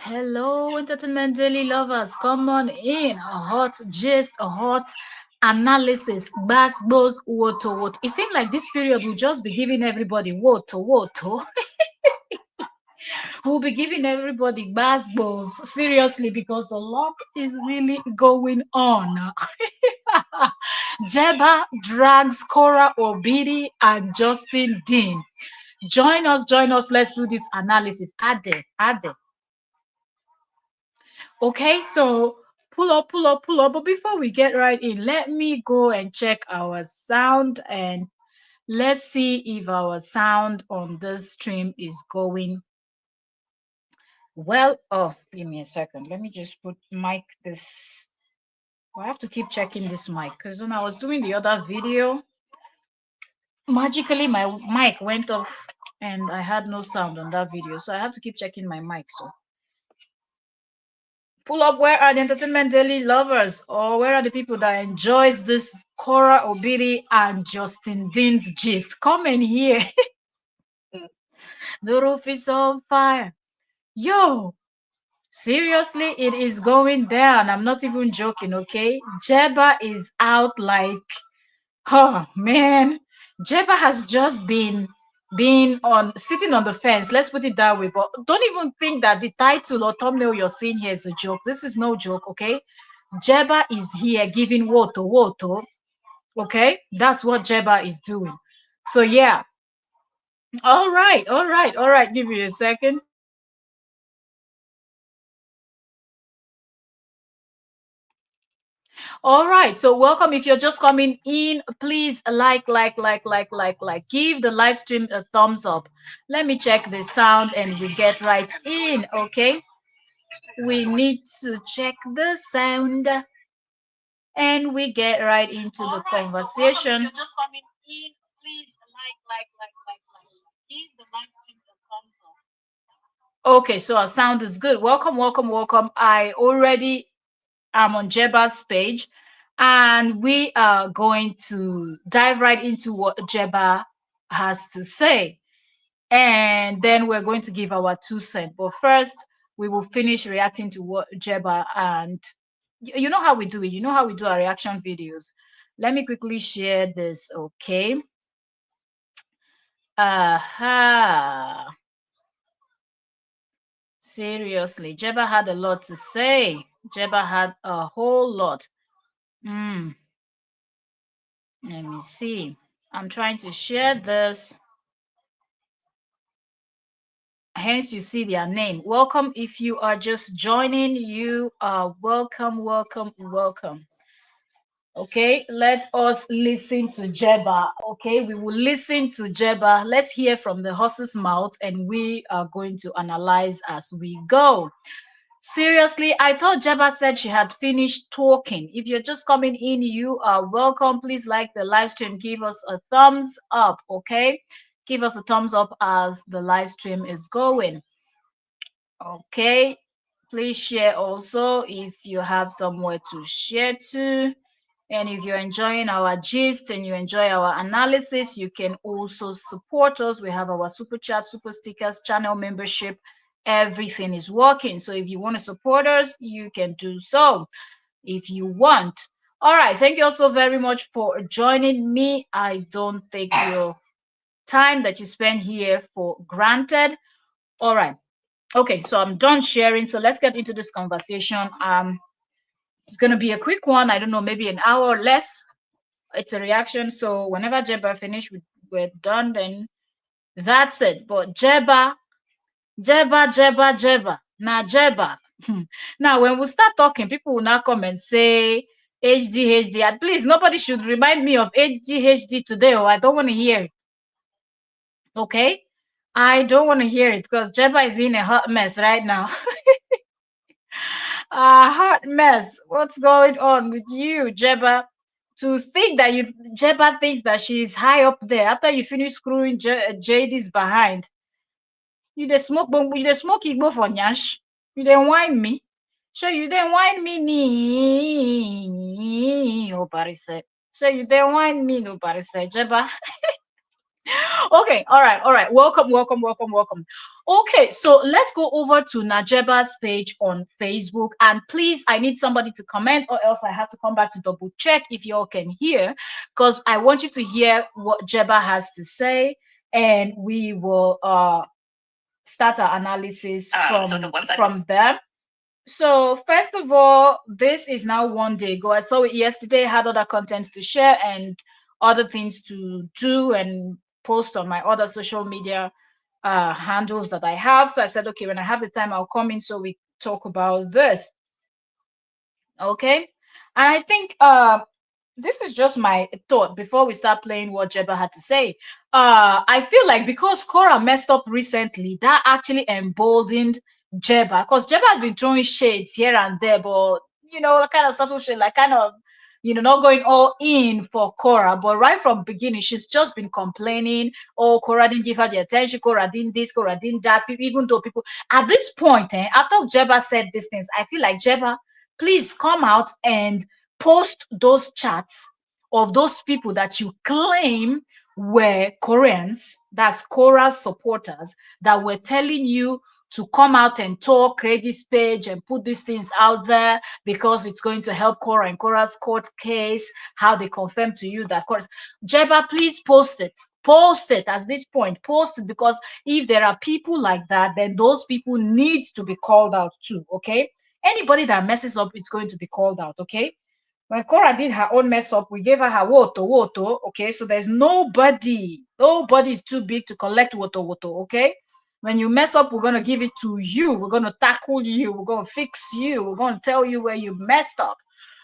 Hello, entertainment daily lovers. Come on in. A hot gist, a hot analysis. Bass, woto. It seems like this period will just be giving everybody woto. We'll be giving everybody bass, seriously, because a lot is really going on. Jebba drags Korra, Obidi, and Justin Dean. Join us. Let's do this analysis. Ade. Okay, so pull up. But before we get right in, let me go and check our sound and let's see if our sound on this stream is going well. Oh, give me a second. Let me just put mic this. I have to keep checking this mic because when I was doing the other video, magically my mic went off and I had no sound on that video. So I have to keep checking my mic. So pull up, where are the entertainment daily lovers, or where are the people that enjoys this Korra, Obidi, and Justin Dean's gist? Come in here. The roof is on fire. Yo, seriously, it is going down. I'm not even joking, okay? Jebba is out like, oh man. Jebba has just been on sitting on the fence. Let's put it that way. But don't even think that the title or thumbnail you're seeing here is a joke. This is no joke, okay? Jebba is here giving woto. Okay, that's what Jebba is doing. So yeah. All right. Give me a second. All right, so welcome. If you're just coming in, please like. Give the live stream a thumbs up. Let me check the sound and we get right in, okay? We need to check the sound and we get right into the conversation. So if you're just coming in, please like. Give the live stream a thumbs up. Okay, so our sound is good. Welcome. I already am on Jebba's page, and we are going to dive right into what Jebba has to say. And then we're going to give our 2 cents. But first, we will finish reacting to what Jebba and you know how we do it. You know how we do our reaction videos. Let me quickly share this, okay? Aha. Seriously, Jebba had a lot to say. Jebba had a whole lot. Let me see. I'm trying to share this. Hence, you see their name. Welcome. If you are just joining, you are welcome. Okay, let us listen to Jebba. Okay, we will listen to Jebba. Let's hear from the horse's mouth, and we are going to analyze as we go. Seriously, I thought Jebba said she had finished talking. If you're just coming in, you are welcome. Please like the live stream. Give us a thumbs up, okay? Give us a thumbs up as the live stream is going. Okay, please share also if you have somewhere to share to. And if you're enjoying our gist and you enjoy our analysis, you can also support us. We have our super chat, super stickers, channel membership. Everything is working. So if you want to support us, you can do so if you want. All right. Thank you also very much for joining me. I don't take your time that you spend here for granted. All right. Okay. So I'm done sharing. So let's get into this conversation. It's going to be a quick one. I don't know, maybe an hour or less. It's a reaction. So whenever Jebba finish, we're done. Then that's it. But Jebba. Now Jebba. Now when we start talking, people will now come and say HD. And please, nobody should remind me of HD today, or I don't want to hear it. Okay? I don't want to hear it because Jebba is being a hot mess right now. A hot mess. What's going on with you, Jebba? To think that Jebba thinks that she's high up there after you finish screwing JD's behind. You dey smoke bongo, you dey smoke igbo for nyash. You dey whine me. So you dey whine me ni Obarise. So you dey whine me no Obarise, Jebba. Okay, all right. Welcome. Okay, so let's go over to Najeba's page on Facebook. And please, I need somebody to comment, or else I have to come back to double check if y'all can hear, because I want you to hear what Jebba has to say, and we will start our analysis from them. So first of all, this is now one day ago. I saw it yesterday, had other contents to share and other things to do and post on my other social media handles that I have. So I said, okay, when I have the time, I'll come in so we talk about this. Okay. And I think this is just my thought before we start playing what Jebba had to say. I feel like because Korra messed up recently, that actually emboldened Jebba, because Jebba has been throwing shades here and there, but kind of subtle shade, like kind of not going all in for Korra. But right from beginning, she's just been complaining. Oh, Korra didn't give her the attention. Korra didn't this. Korra didn't that. Even though people at this point, after Jebba said these things, I feel like Jebba, please come out and post those chats of those people that you claim were Koreans, that's Korra's supporters, that were telling you to come out and talk, create this page and put these things out there because it's going to help Korra and Korra's court case, how they confirm to you that Korra. Jebba, please post it. Post it at this point. Post it, because if there are people like that, then those people need to be called out too, okay? Anybody that messes up is going to be called out, okay? When Korra did her own mess up, we gave her her woto, okay? So there's nobody is too big to collect woto, okay? When you mess up, we're going to give it to you. We're going to tackle you. We're going to fix you. We're going to tell you where you messed up.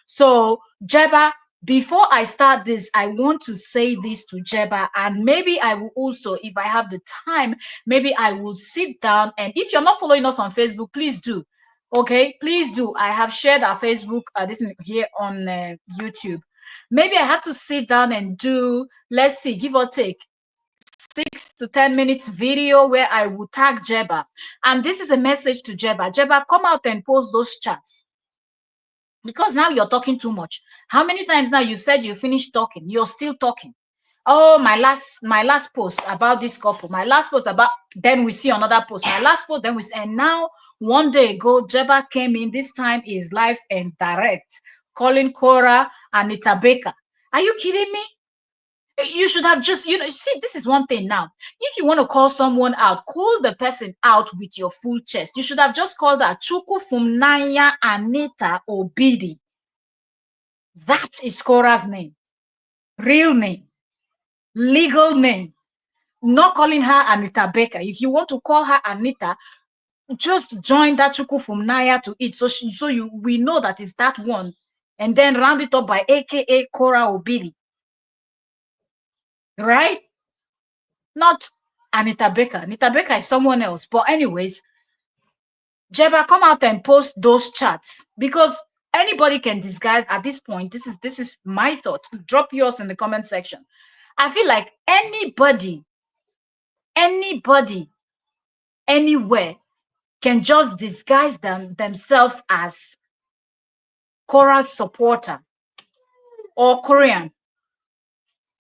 So, Jebba, before I start this, I want to say this to Jebba, and maybe I will also, if I have the time, maybe I will sit down. And if you're not following us on Facebook, please do. Okay, please do. I have shared our Facebook, this is here on YouTube. Maybe I have to sit down and do, let's see, give or take 6 to 10 minutes video where I will tag Jebba. And this is a message to Jebba. Jebba, come out and post those chats, because now you're talking too much. How many times now you said you finished talking? You're still talking. Oh, my last post about this couple, my last post about, then we see another post, my last post, then we see, and now one day ago, Jebba came in. This time is live and direct, calling Korra Anita Baker. Are you kidding me? You should have just, see, this is one thing now. If you want to call someone out, call the person out with your full chest. You should have just called her Chuku Fumnaya Anita Obidi. That is Korra's name, real name, legal name. Not calling her Anita Baker. If you want to call her Anita, just join that Chuku from Naya to it. We know that is that one. And then round it up by AKA Korra Obidi. Right? Not Anita Baker. Anita Baker is someone else. But anyways, Jebba, come out and post those chats, because anybody can disguise at this point. This is my thought. Drop yours in the comment section. I feel like anybody, anywhere can just disguise themselves as Korra's supporter or Korean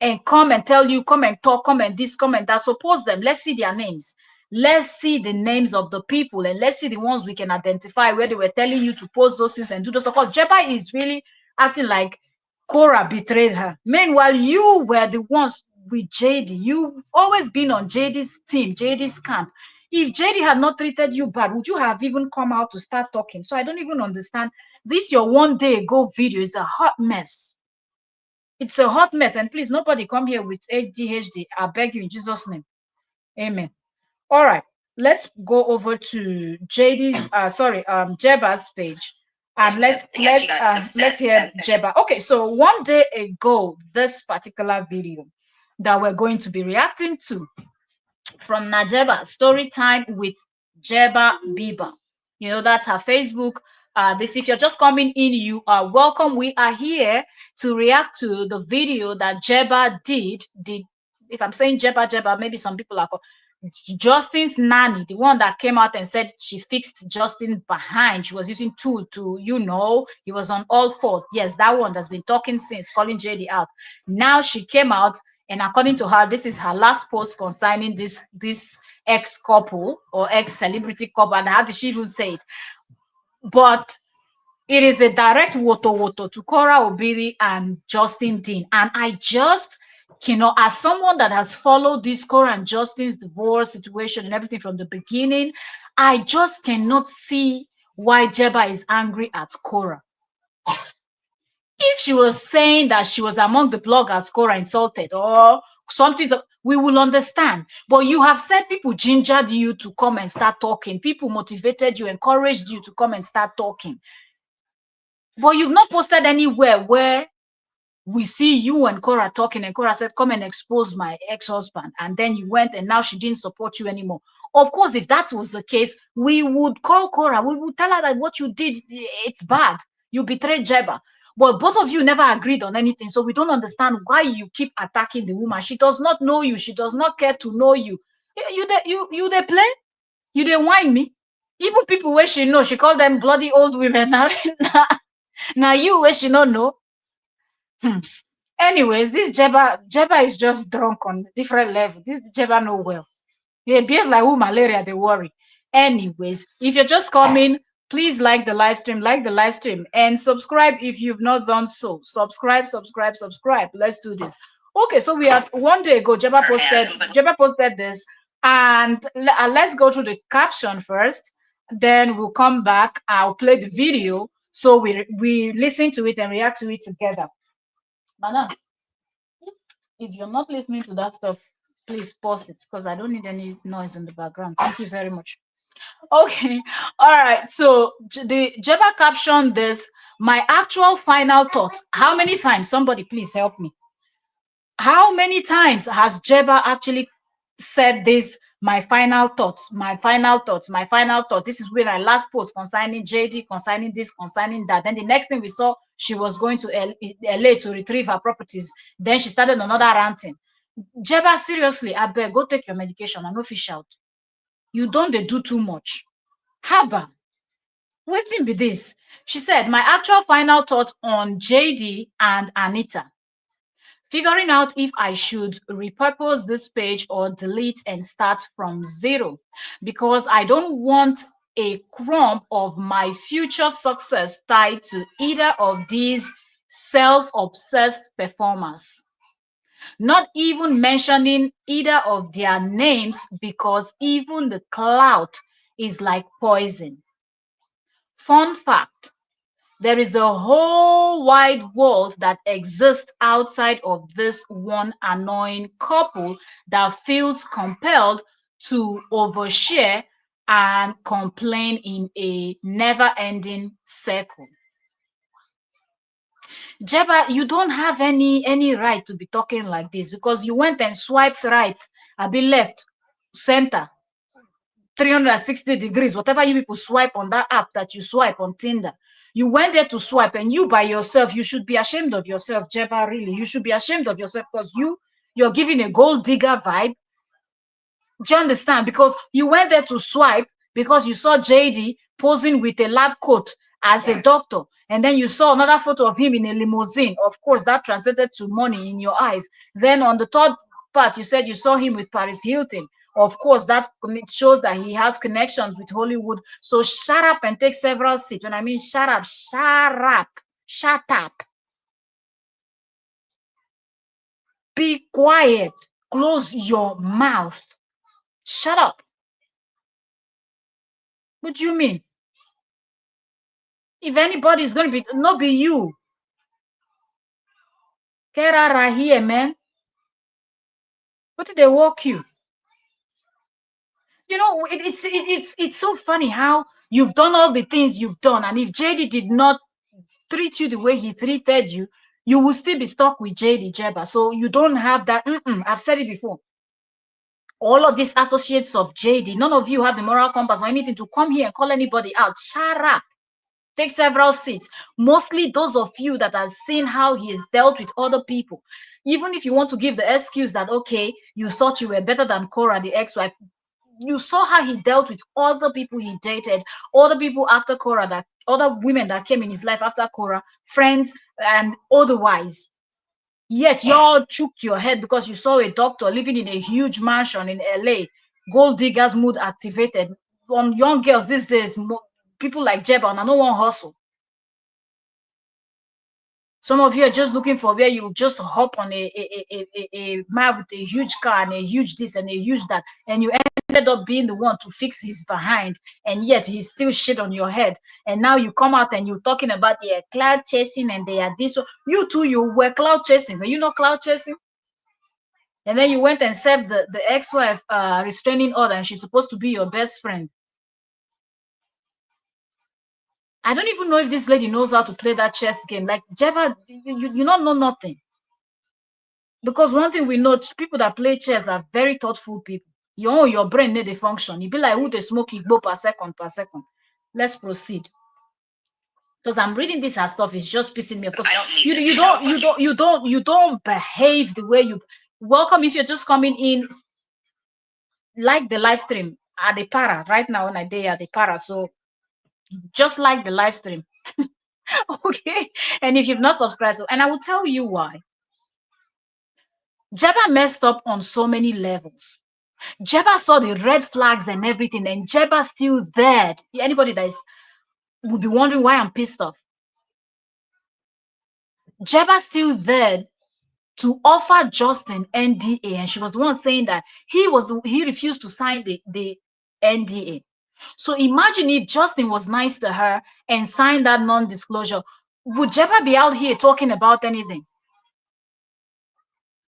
and come and tell you, come and talk, come and this, come and that. So post them. Let's see their names. Let's see the names of the people, and let's see the ones we can identify where they were telling you to post those things and do those. Of course, Jebba is really acting like Korra betrayed her. Meanwhile, you were the ones with JD. You've always been on JD's team, JD's camp. If JD had not treated you bad, would you have even come out to start talking? So I don't even understand. This your one day ago video is a hot mess. It's a hot mess. And please, nobody come here with ADHD. I beg you in Jesus' name. Amen. All right. Let's go over to Jebba's page. And let's hear Jebba. Okay, so one day ago, this particular video that we're going to be reacting to from Najeba, story time with Jebba Biba. That's her Facebook. This, if you're just coming in, you are welcome. We are here to react to the video that Jebba did. If I'm saying Jebba, maybe some people are called Justin's nanny, the one that came out and said she fixed Justin behind. She was using tool to, he was on all fours. Yes, that one that's been talking since, calling JD out. Now she came out And according to her, this is her last post concerning this ex couple or ex celebrity couple. And how did she even say it? But it is a direct woto woto to Korra Obidi and Justin Dean. And I just as someone that has followed this Korra and Justin's divorce situation and everything from the beginning, I just cannot see why Jebba is angry at Korra. If she was saying that she was among the bloggers Korra insulted or something, we will understand. But you have said people gingered you to come and start talking. People motivated you, encouraged you to come and start talking. But you've not posted anywhere where we see you and Korra talking, and Korra said, come and expose my ex-husband. And then you went, and now she didn't support you anymore. Of course, if that was the case, we would call Korra. We would tell her that what you did, it's bad. You betrayed Jebba. But both of you never agreed on anything. So we don't understand why you keep attacking the woman. She does not know you. She does not care to know you. You they play? You they whine me? Even people where she know, she called them bloody old women. Now you where she don't know. Anyways, this Jebba is just drunk on a different level. This Jebba know well. They behave like who malaria, they worry. Anyways, if you're just coming, please like the live stream, and subscribe if you've not done so. Subscribe, subscribe, subscribe. Let's do this. Okay, so we had one day ago, Jebba posted this, and let's go through the caption first. Then we'll come back. I'll play the video so we listen to it and react to it together. Madam, if you're not listening to that stuff, please pause it because I don't need any noise in the background. Thank you very much. Okay, all right. So the Jebba captioned this. My actual final thought. How many times? Somebody please help me. How many times has Jebba actually said this? My final thoughts, my final thoughts, my final thought. This is when I last post concerning JD, concerning this, concerning that. Then the next thing we saw, she was going to LA to retrieve her properties. Then she started another ranting. Jebba, seriously, I beg, go take your medication and no fish out. You don't they do too much. Haba, waiting be this. She said, my actual final thought on JD and Anita. Figuring out if I should repurpose this page or delete and start from zero, because I don't want a crumb of my future success tied to either of these self-obsessed performers. Not even mentioning either of their names because even the clout is like poison. Fun fact, there is a whole wide world that exists outside of this one annoying couple that feels compelled to overshare and complain in a never-ending circle. Jebba, you don't have any right to be talking like this because you went and swiped right, be left, center, 360 degrees, whatever you people swipe on that app that you swipe on Tinder. You went there to swipe, and you by yourself, you should be ashamed of yourself, Jebba, really. You should be ashamed of yourself because you're giving a gold digger vibe. Do you understand? Because you went there to swipe because you saw JD posing with a lab coat as a doctor, and then you saw another photo of him in a limousine. Of course, that translated to money in your eyes. Then on the third part, you said you saw him with Paris Hilton. Of course, that shows that he has connections with Hollywood. So shut up and take several seats. When I mean shut up, shut up, shut up. Be quiet. Close your mouth. Shut up. What do you mean? If anybody is going to be, not be you. Get out of here, man. What did they walk you? You know, it's so funny how you've done all the things you've done, and if JD did not treat you the way he treated you, you will still be stuck with JD Jebba. So you don't have that. I've said it before. All of these associates of JD, none of you have the moral compass or anything to come here and call anybody out. Shut up. Take several seats. Mostly those of you that have seen how he has dealt with other people. Even if you want to give the excuse that, okay, you thought you were better than Korra, the ex-wife, you saw how he dealt with other people he dated, other people after Korra, that other women that came in his life after Korra, friends and otherwise. Yet you all shook your head because you saw a doctor living in a huge mansion in LA. Gold diggers mood activated. On young girls these days, people like Jebba, and no one hustle. Some of you are just looking for where you just hop on a man with a huge car and a huge this and a huge that, and you ended up being the one to fix his behind, and yet he's still shit on your head. And now you come out and you're talking about the cloud chasing and they are this. You too, you were cloud chasing. Were you not cloud chasing? And then you went and served the ex-wife restraining order, and she's supposed to be your best friend. I don't even know if this lady knows how to play that chess game. Like Jebba, you don't know nothing. Because one thing we know, people that play chess are very thoughtful people. Your brain need a function. You be like who they smoke igbo per second per second. Let's proceed. Because I'm reading this and stuff, it's just pissing me off. You don't behave the way you welcome. If you're just coming in, like the live stream at the para right now when I day at the para. So just like the live stream. Okay. And if you've not subscribed, so and I will tell you why. Jebba messed up on so many levels. Jebba saw the red flags and everything, and Jebba still there. Anybody that is would be wondering why I'm pissed off. Jebba still there to offer Justin NDA, and she was the one saying that he refused to sign the NDA. So imagine if Justin was nice to her and signed that non-disclosure. Would Jebba be out here talking about anything?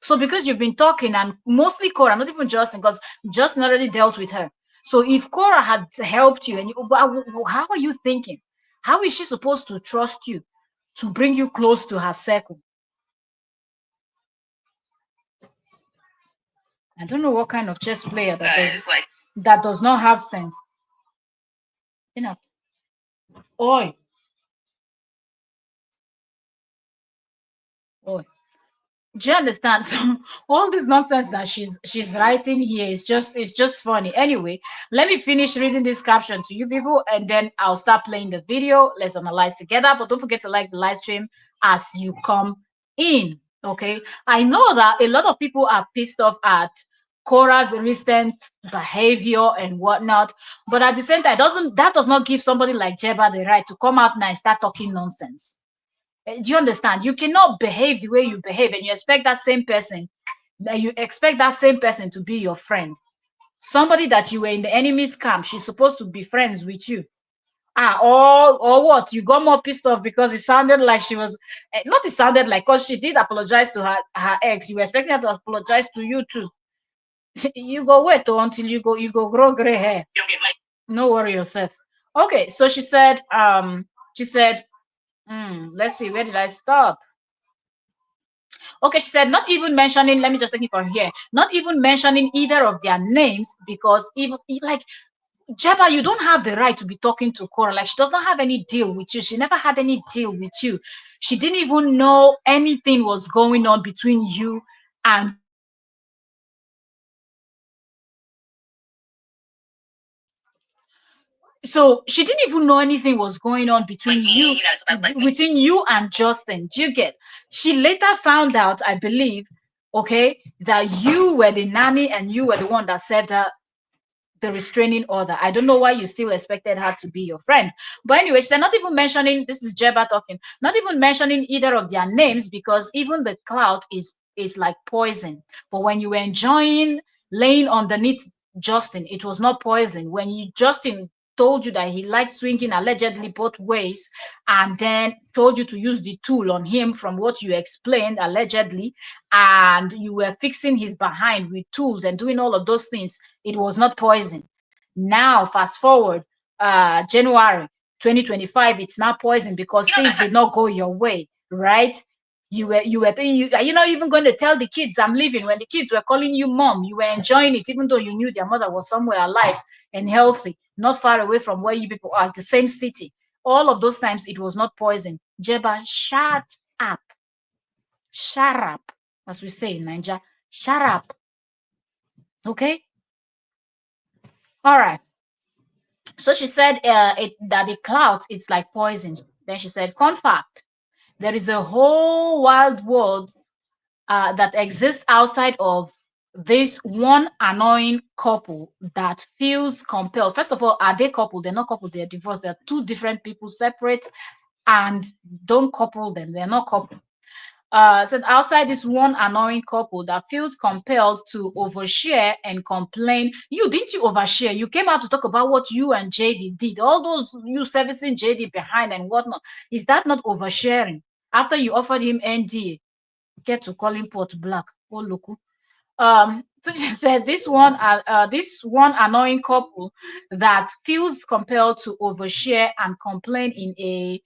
So because you've been talking, and mostly Korra, not even Justin, because Justin already dealt with her. So if Korra had helped you, and how are you thinking? How is she supposed to trust you to bring you close to her circle? I don't know what kind of chess player that does not have sense. You know, oi, oi. Do you understand? So all this nonsense that she's writing here is just funny. Anyway, let me finish reading this caption to you people, and then I'll start playing the video. Let's analyze together. But don't forget to like the live stream as you come in. Okay. I know that a lot of people are pissed off at Korra's recent behavior and whatnot, but at the same time, that does not give somebody like Jebba the right to come out now and start talking nonsense. Do you understand? You cannot behave the way you behave, and you expect that same person, to be your friend. Somebody that you were in the enemy's camp, she's supposed to be friends with you. Or what? You got more pissed off because it sounded like she was not. It sounded like because she did apologize to her ex. You were expecting her to apologize to you too. You go wait until you go grow gray hair. No worry yourself. Okay, so she said. Let's see, where did I stop? Okay, she said, not even mentioning, let me just take it from here, not even mentioning either of their names, because even like Jebba, you don't have the right to be talking to Korra. Like, she does not have any deal with you. She never had any deal with you. She didn't even know anything was going on between you and so she didn't even know anything was going on between you and Justin. Do you get? She later found out, I believe, okay, that you were the nanny and you were the one that served her the restraining order. I don't know why you still expected her to be your friend. But anyway, she's not even mentioning, this is Jebba talking, not even mentioning either of their names, because even the cloud is like poison. But when you were enjoying laying underneath Justin, it was not poison. When Justin told you that he liked swinging allegedly both ways, and then told you to use the tool on him from what you explained allegedly, and you were fixing his behind with tools and doing all of those things, it was not poison. Now fast forward January 2025, it's not poison because things did not go your way, right? You're not even going to tell the kids I'm leaving. When the kids were calling you mom, you were enjoying it, even though you knew their mother was somewhere alive and healthy, not far away from where you people are, the same city. All of those times it was not poison. Jebba, shut up. Shut up, as we say in Nigeria. Shut up. Okay? All right. So she said that the clouds, it's like poison. Then she said, fun fact, there is a whole wild world that exists outside of this one annoying couple that feels compelled. First of all, are they coupled? They're not coupled, they're divorced. They're two different people, separate, and don't couple them. They're not coupled. Said outside this one annoying couple that feels compelled to overshare and complain. You didn't you overshare? You came out to talk about what you and JD did, all those you servicing JD behind and whatnot. Is that not oversharing? After you offered him NDA, get to call him pot black. Oh look. So she said this one annoying couple that feels compelled to overshare and complain in a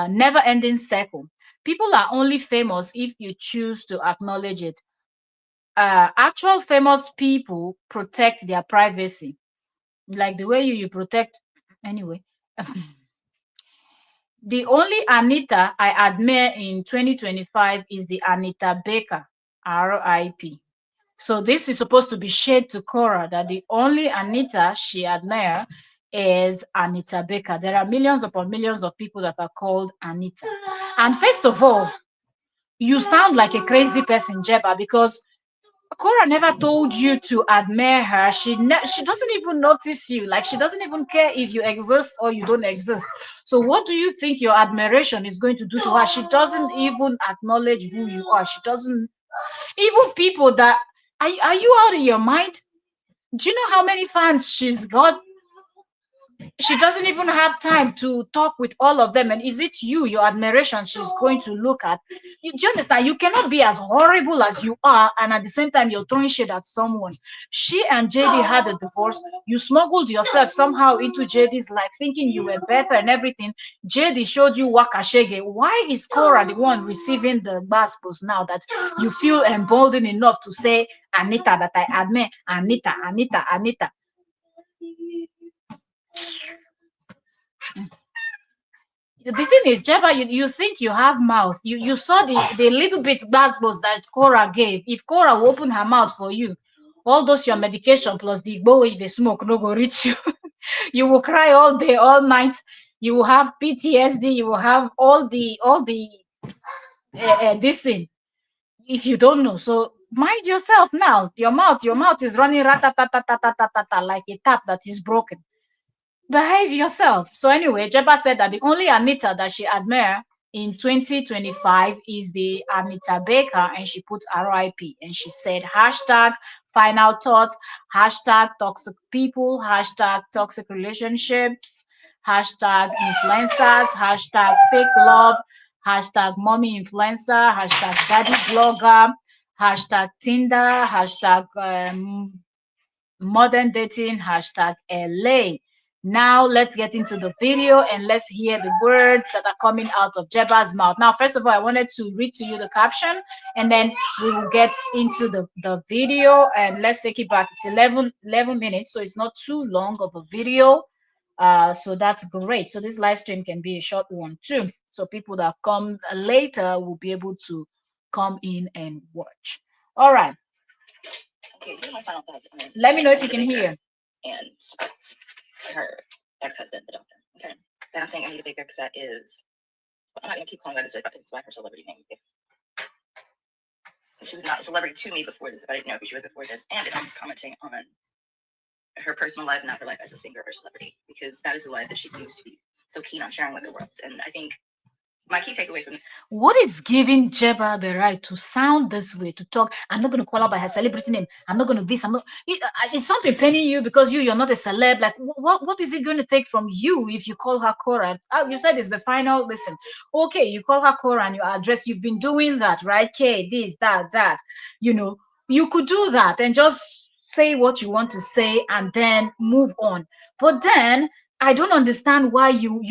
never-ending circle. People are only famous if you choose to acknowledge it. Actual famous people protect their privacy, like the way you protect. Anyway, the only Anita I admire in 2025 is the Anita Baker, RIP. So this is supposed to be shade to Korra that the only Anita she admires is Anita Baker. There are millions upon millions of people that are called Anita. And first of all, you sound like a crazy person, Jebba, because Korra never told you to admire her. She doesn't even notice you. Like she doesn't even care if you exist or you don't exist. So what do you think your admiration is going to do to her? She doesn't even acknowledge who you are. She doesn't even people that are you out of your mind? Do you know how many fans she's got? She doesn't even have time to talk with all of them. And is it you, your admiration, she's going to look at? Do you understand? You cannot be as horrible as you are, and at the same time, you're throwing shade at someone. She and JD had a divorce. You smuggled yourself somehow into JD's life, thinking you were better and everything. JD showed you Wakashege. Why is Korra the one receiving the gospels now that you feel emboldened enough to say, Anita, that I admire? Anita, Anita, Anita. The thing is, Jebba, you think you have mouth. You saw the little bit gospels that Korra gave. If Korra will open her mouth for you, all those your medication plus the igbo wey they smoke no go reach you. You will cry all day, all night. You will have PTSD. You will have all the this thing if you don't know. So mind yourself now. Your mouth is running ratatatatatatatata like a tap that is broken. Behave yourself. So anyway, Jebba said that the only Anita that she admire in 2025 is the Anita Baker, and she put RIP, and she said hashtag final thoughts, hashtag toxic people, hashtag toxic relationships, hashtag influencers, hashtag fake love, hashtag mommy influencer, hashtag daddy blogger, hashtag Tinder, hashtag modern dating, hashtag LA. Now let's get into the video and let's hear the words that are coming out of Jebba's mouth. Now, first of all, I wanted to read to you the caption and then we will get into the video, and let's take it back. It's 11 minutes, so it's not too long of a video. So that's great. So this live stream can be a short one too. So people that come later will be able to come in and watch. All right. Okay, here's my final thoughts on let me know if you can hear. And her ex-husband, the doctor. Okay. And I'm saying Anita Baker because that is, I'm not going to keep calling that it's by her celebrity name. She was not a celebrity to me before this, but I didn't know who she was before this. And I'm commenting on her personal life, not her life as a singer or celebrity, because that is the life that she seems to be so keen on sharing with the world. And I think my key takeaway from what is giving Jebba the right to sound this way, to talk? I'm not going to call her by her celebrity name. I'm not going to this. I'm not. Is something penning you because you're not a celeb? Like what is it going to take from you if you call her Korra? You said it's the final. Listen, okay, you call her Korra and you address. You've been doing that, right? Okay, this, that. You know, you could do that and just say what you want to say and then move on. But then I don't understand why you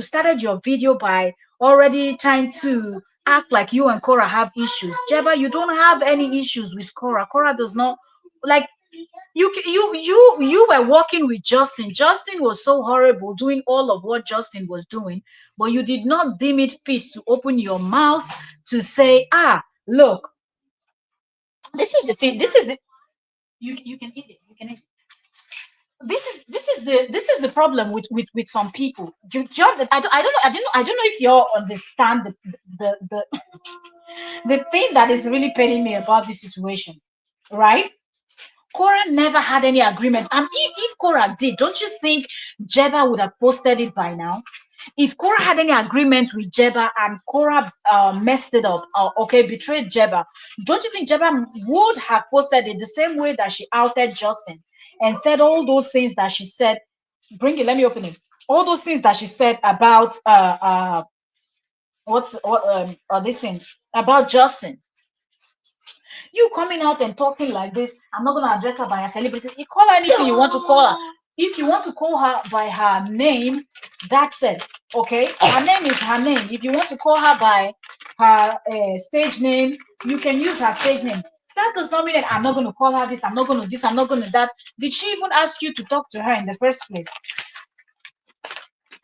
started your video by already trying to act like you and Korra have issues. Jebba, you don't have any issues with Korra. Korra does not like you were working with Justin. Justin was so horrible doing all of what Justin was doing, but you did not deem it fit to open your mouth to say, look, this is the thing. This is it. You can eat it. You can eat it. This is the problem with some people. I don't know if you all understand the The thing that is really paining me about this situation, right? Korra never had any agreement. And if Korra did, don't you think Jebba would have posted it by now? If Korra had any agreement with Jebba and Korra messed it up, okay, betrayed Jebba, don't you think Jebba would have posted it the same way that she outed Justin and said all those things that she said? Bring it, let me open it. All those things that she said about this thing about Justin. You coming out and talking like this, I'm not gonna address her by her celebrity. You call her anything you want to call her. If you want to call her by her name, that's it. Okay, her name is her name. If you want to call her by her stage name, you can use her stage name. That does not mean that I'm not going to call her this, I'm not going to this, I'm not going to that. Did she even ask you to talk to her in the first place?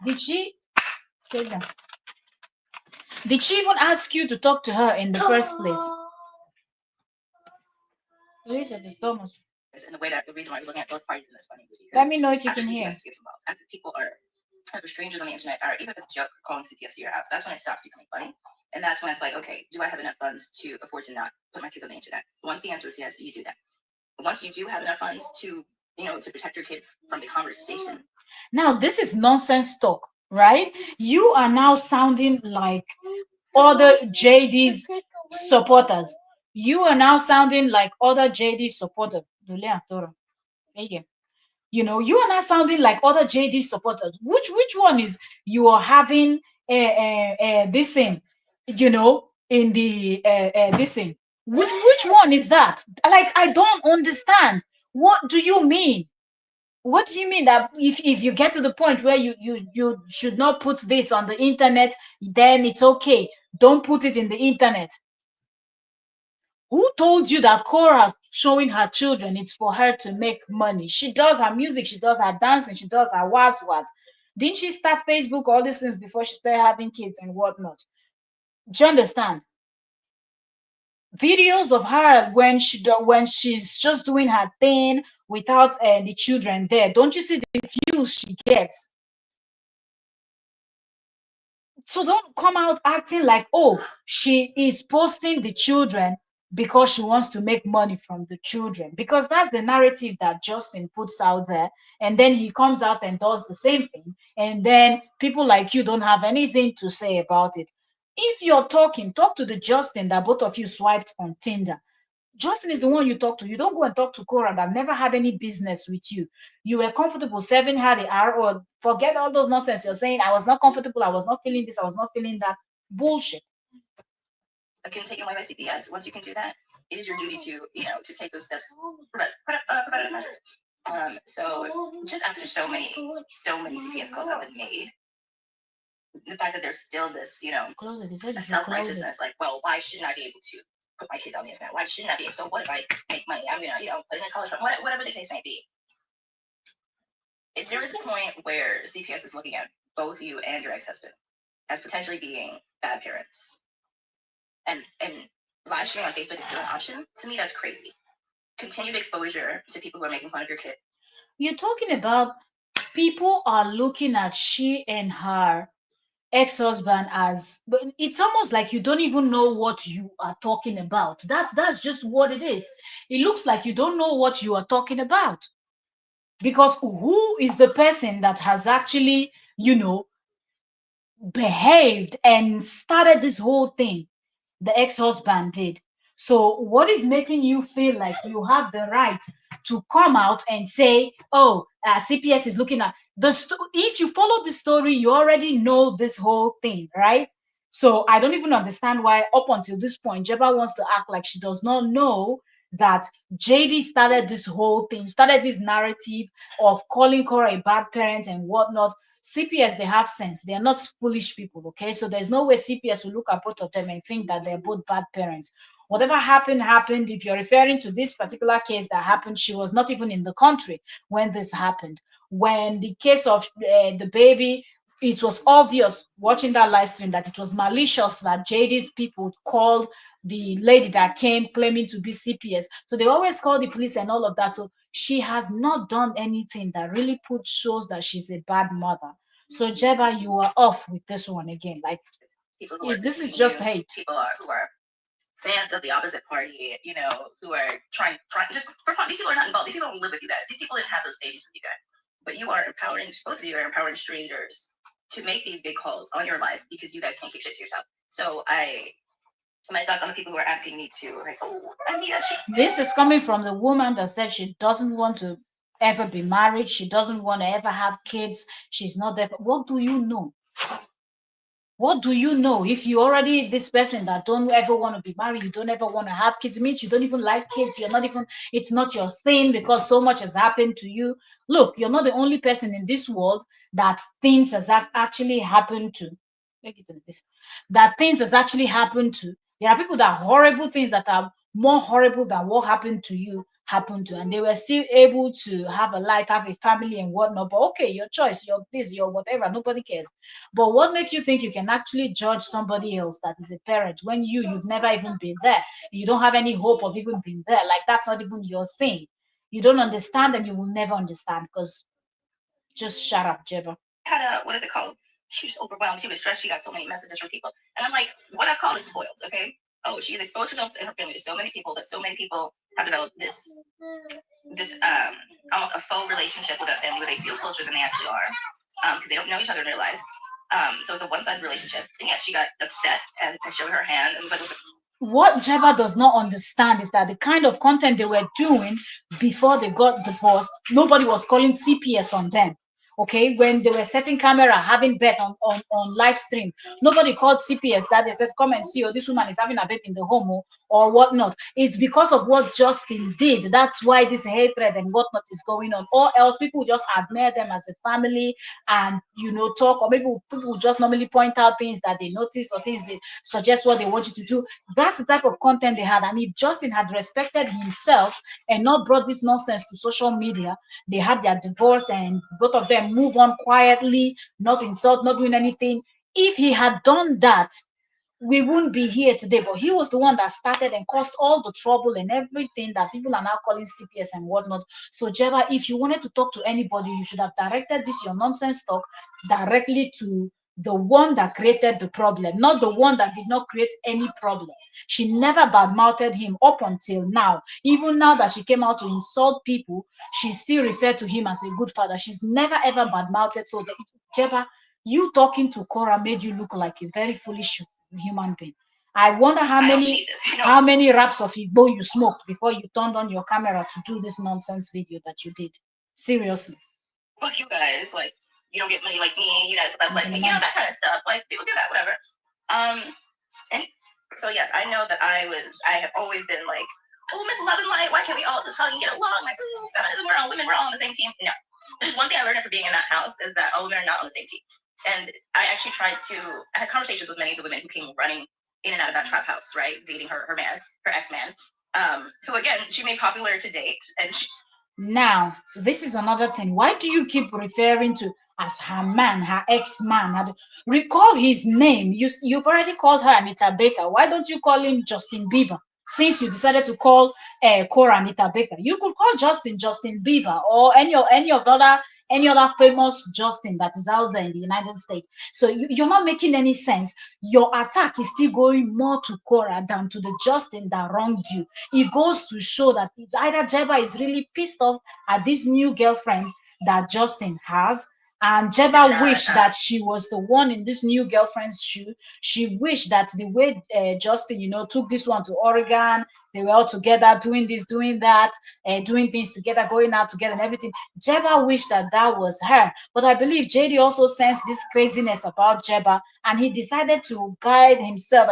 Did she? Did she even ask you to talk to her in the first place? And the way that the reason why I was looking at both parties in this funny was because let me know if you can hear. CPS gets involved, after people are after strangers on the internet, or even if it's a joke, calling CPS to your house, that's when it stops becoming funny. And that's when it's like, okay, do I have enough funds to afford to not put my kids on the internet? Once the answer is yes, you do that. Once you do have enough funds to, to protect your kid from the conversation. Now, this is nonsense talk, right? You are now sounding like other JD's supporters. You are now sounding like other JD supporters. You are not sounding like other JD supporters. Which one is you are having this thing, in the this thing? Which one is that? Like, I don't understand. What do you mean? What do you mean that if you get to the point where you should not put this on the internet, then it's okay? Don't put it in the internet. Who told you that Korra showing her children it's for her to make money? She does her music, she does her dancing, she does her was. Didn't she start Facebook, all these things before she started having kids and whatnot? Do you understand? Videos of her when she's just doing her thing without the children there. Don't you see the views she gets? So don't come out acting like, oh, she is posting the children because she wants to make money from the children, because that's the narrative that Justin puts out there, and then he comes out and does the same thing, and then people like you don't have anything to say about it. If you're talking, talk to the Justin that both of you swiped on Tinder. Justin is the one you talk to. You don't go and talk to Korra that never had any business with you. You were comfortable serving her the hour, or forget all those nonsense you're saying. I was not comfortable. I was not feeling this. I was not feeling that. Bullshit. Can take away by CPS. Once you can do that, it is your duty to, to take those steps. Preventative measures. So just after so many CPS calls have been made, the fact that there's still this, self-righteousness, like, well, why shouldn't I be able to put my kids on the internet? Why shouldn't I be? So what if I make money? I'm gonna, put in a college fund, whatever the case may be. If there is a point where CPS is looking at both you and your ex-husband as potentially being bad parents, and live streaming on Facebook is still an option, to me that's crazy. Continued exposure to people who are making fun of your kid. You're talking about people are looking at she and her ex-husband as, but it's almost like you don't even know what you are talking about. That's just what it is. It looks like you don't know what you are talking about, because who is the person that has actually behaved and started this whole thing? The ex-husband did. So what is making you feel like you have the right to come out and say, oh, CPS is looking at if you follow the story, you already know this whole thing, right? So I don't even understand why up until this point Jebba wants to act like she does not know that JD started this whole thing, started this narrative of calling Korra a bad parent and whatnot. CPS, they have sense. They are not foolish people, okay? So there's no way CPS will look at both of them and think that they're both bad parents. Whatever happened, happened. If you're referring to this particular case that happened, she was not even in the country when this happened. When the case of the baby, it was obvious watching that live stream that it was malicious that JD's people called the lady that came claiming to be CPS. So they always call the police and all of that. So she has not done anything that really shows that she's a bad mother. So Jebba, you are off with this one again. Like, this is just hate. People who are fans of the opposite party, who are trying just for fun. These people are not involved. These people don't live with you guys. These people didn't have those babies with you guys. But you are empowering, both of you are empowering strangers to make these big calls on your life because you guys can't keep shit to yourself. So my thoughts on the people who are asking me to, like, oh, Anita, this is coming from the woman that said she doesn't want to ever be married. She doesn't want to ever have kids. She's not there. What do you know? What do you know? If you already this person that don't ever want to be married, you don't ever want to have kids, it means you don't even like kids. You're not even, it's not your thing because so much has happened to you. Look, you're not the only person in this world that things has actually happened to. Make it like this. That things has actually happened to. There are people that horrible things that are more horrible than what happened to you happened to, and they were still able to have a life, have a family, and whatnot. But okay, your choice, your this, your whatever, nobody cares. But what makes you think you can actually judge somebody else that is a parent when you've never even been there? You don't have any hope of even being there. Like that's not even your thing. You don't understand, and you will never understand. Because just shut up, Jebba. Had a, what is it called? She was overwhelmed. She was stressed. She got so many messages from people, and I'm like, what I call is spoiled. Okay. Oh, she has exposed herself and her family to so many people that so many people have developed this almost a faux relationship with that family where they feel closer than they actually are because they don't know each other in real life. So it's a one-sided relationship. And yes, she got upset and I showed her hand and was like, what Jebba does not understand is that the kind of content they were doing before they got divorced, nobody was calling CPS on them. Okay, when they were setting camera, having bet on live stream, nobody called CPS that they said, come and see, oh, this woman is having a baby in the home or whatnot. It's because of what Justin did. That's why this hatred and whatnot is going on. Or else people just admire them as a family and talk, or maybe people just normally point out things that they notice or things they suggest what they want you to do. That's the type of content they had. And if Justin had respected himself and not brought this nonsense to social media, they had their divorce and both of them move on quietly, not insult, not doing anything. If he had done that, we wouldn't be here today. But he was the one that started and caused all the trouble and everything that people are now calling CPS and whatnot. So, Jebba, if you wanted to talk to anybody, you should have directed this your nonsense talk directly to the one that created the problem, not the one that did not create any problem. She never badmouthed him up until now. Even now that she came out to insult people, she still referred to him as a good father. She's never ever badmouthed. So, Jebba, you talking to Korra made you look like a very foolish human being. I wonder how many wraps of Igbo you smoked before you turned on your camera to do this nonsense video that you did. Seriously. Fuck you guys. Like, you don't get money like me. You guys like me. That kind of stuff. Like, people do that, whatever. And so, yes, I know that I have always been like, oh, Miss Love and Light, why can't we all just hug and get along? Like, ooh, we're all women, we're all on the same team. No. There's one thing I learned after being in that house is that all women are not on the same team. And I actually I had conversations with many of the women who came running in and out of that trap house, right? Dating her man, her ex-man, who, again, she made popular to date. And now, this is another thing. Why do you keep referring to as her man, her ex-man? Recall his name. You've already called her Anita Baker. Why don't you call him Justin Bieber? Since you decided to call Korra Anita Baker, you could call Justin Bieber or any other famous Justin that is out there in the United States. So you're not making any sense. Your attack is still going more to Korra than to the Justin that wronged you. It goes to show that either Jebba is really pissed off at this new girlfriend that Justin has, and Jebba wished that she was the one in this new girlfriend's shoe. She wished that the way Justin, took this one to Oregon, they were all together doing this, doing that, doing things together, going out together and everything. Jebba wished that that was her. But I believe JD also sensed this craziness about Jebba, and he decided to guide himself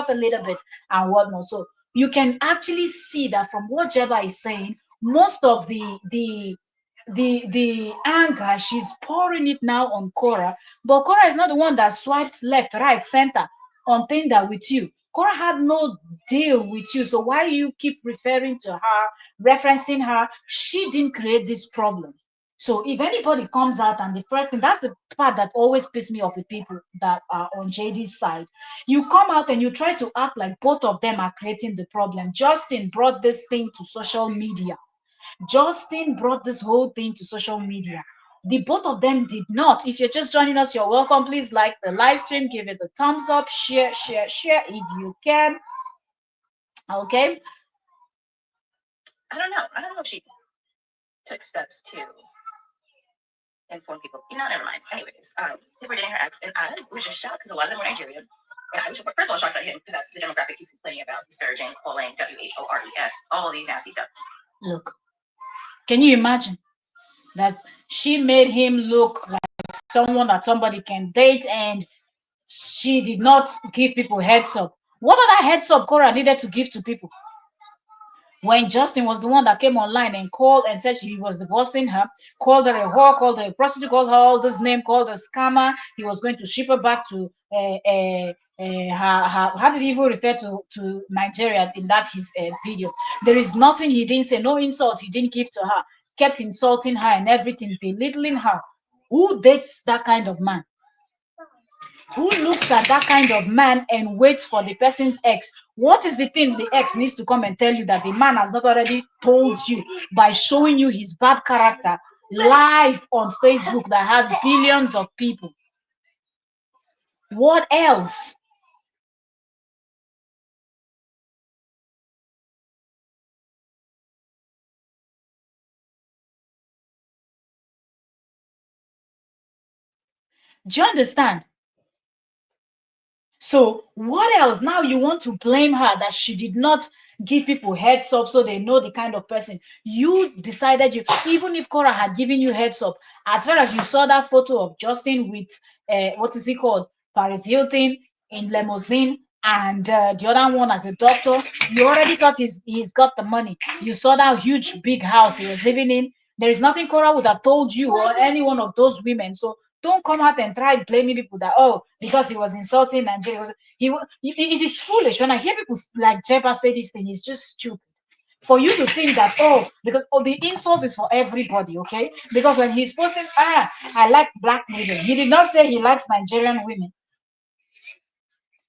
a little bit and whatnot. So you can actually see that from what Jebba is saying, most of the anger she's pouring it now on Korra, but Korra is not the one that swiped left, right, center on Tinder with you. Korra had no deal with you, so why you keep referring to her, referencing her? She didn't create this problem. So if anybody comes out and the first thing, that's the part that always pisses me off with people that are on JD's side. You come out and you try to act like both of them are creating the problem. Justin brought this thing to social media. Justin brought this whole thing to social media. The both of them did not. If you're just joining us, you're welcome. Please like the live stream, give it a thumbs up, share if you can. Okay. I don't know. I don't know if she took steps to inform people. Never mind. Anyways, people were dating her ex, and I was just shocked because a lot of them were Nigerian. And I was first of all shocked about him because that's the demographic he's complaining about: disparaging, calling, WHORES, all these nasty stuff. Look, can you imagine that she made him look like someone that somebody can date, and she did not give people heads up? What other heads up Korra needed to give to people? When Justin was the one that came online and called and said he was divorcing her, called her a whore, called her a prostitute, called her all this name, called her scammer. He was going to ship her back to how did he even refer to Nigeria in that his video? There is nothing he didn't say, no insult he didn't give to her, kept insulting her and everything, belittling her. Who dates that kind of man? Who looks at that kind of man and waits for the person's ex? What is the thing the ex needs to come and tell you that the man has not already told you by showing you his bad character live on Facebook that has billions of people? What else? Do you understand? So what else? Now you want to blame her that she did not give people heads up so they know the kind of person you decided you. Even if Korra had given you heads up, as far as you saw that photo of Justin with what is he called, Paris Hilton in limousine, and the other one as a doctor, you already thought he's got the money. You saw that huge big house he was living in. There is nothing Korra would have told you or any one of those women. So don't come out and try blaming people that, oh, because he was insulting Nigeria. It is foolish. When I hear people like Jebba say this thing, it's just stupid. For you to think that, oh, because the insult is for everybody, okay? Because when he's posting, I like black women, he did not say he likes Nigerian women.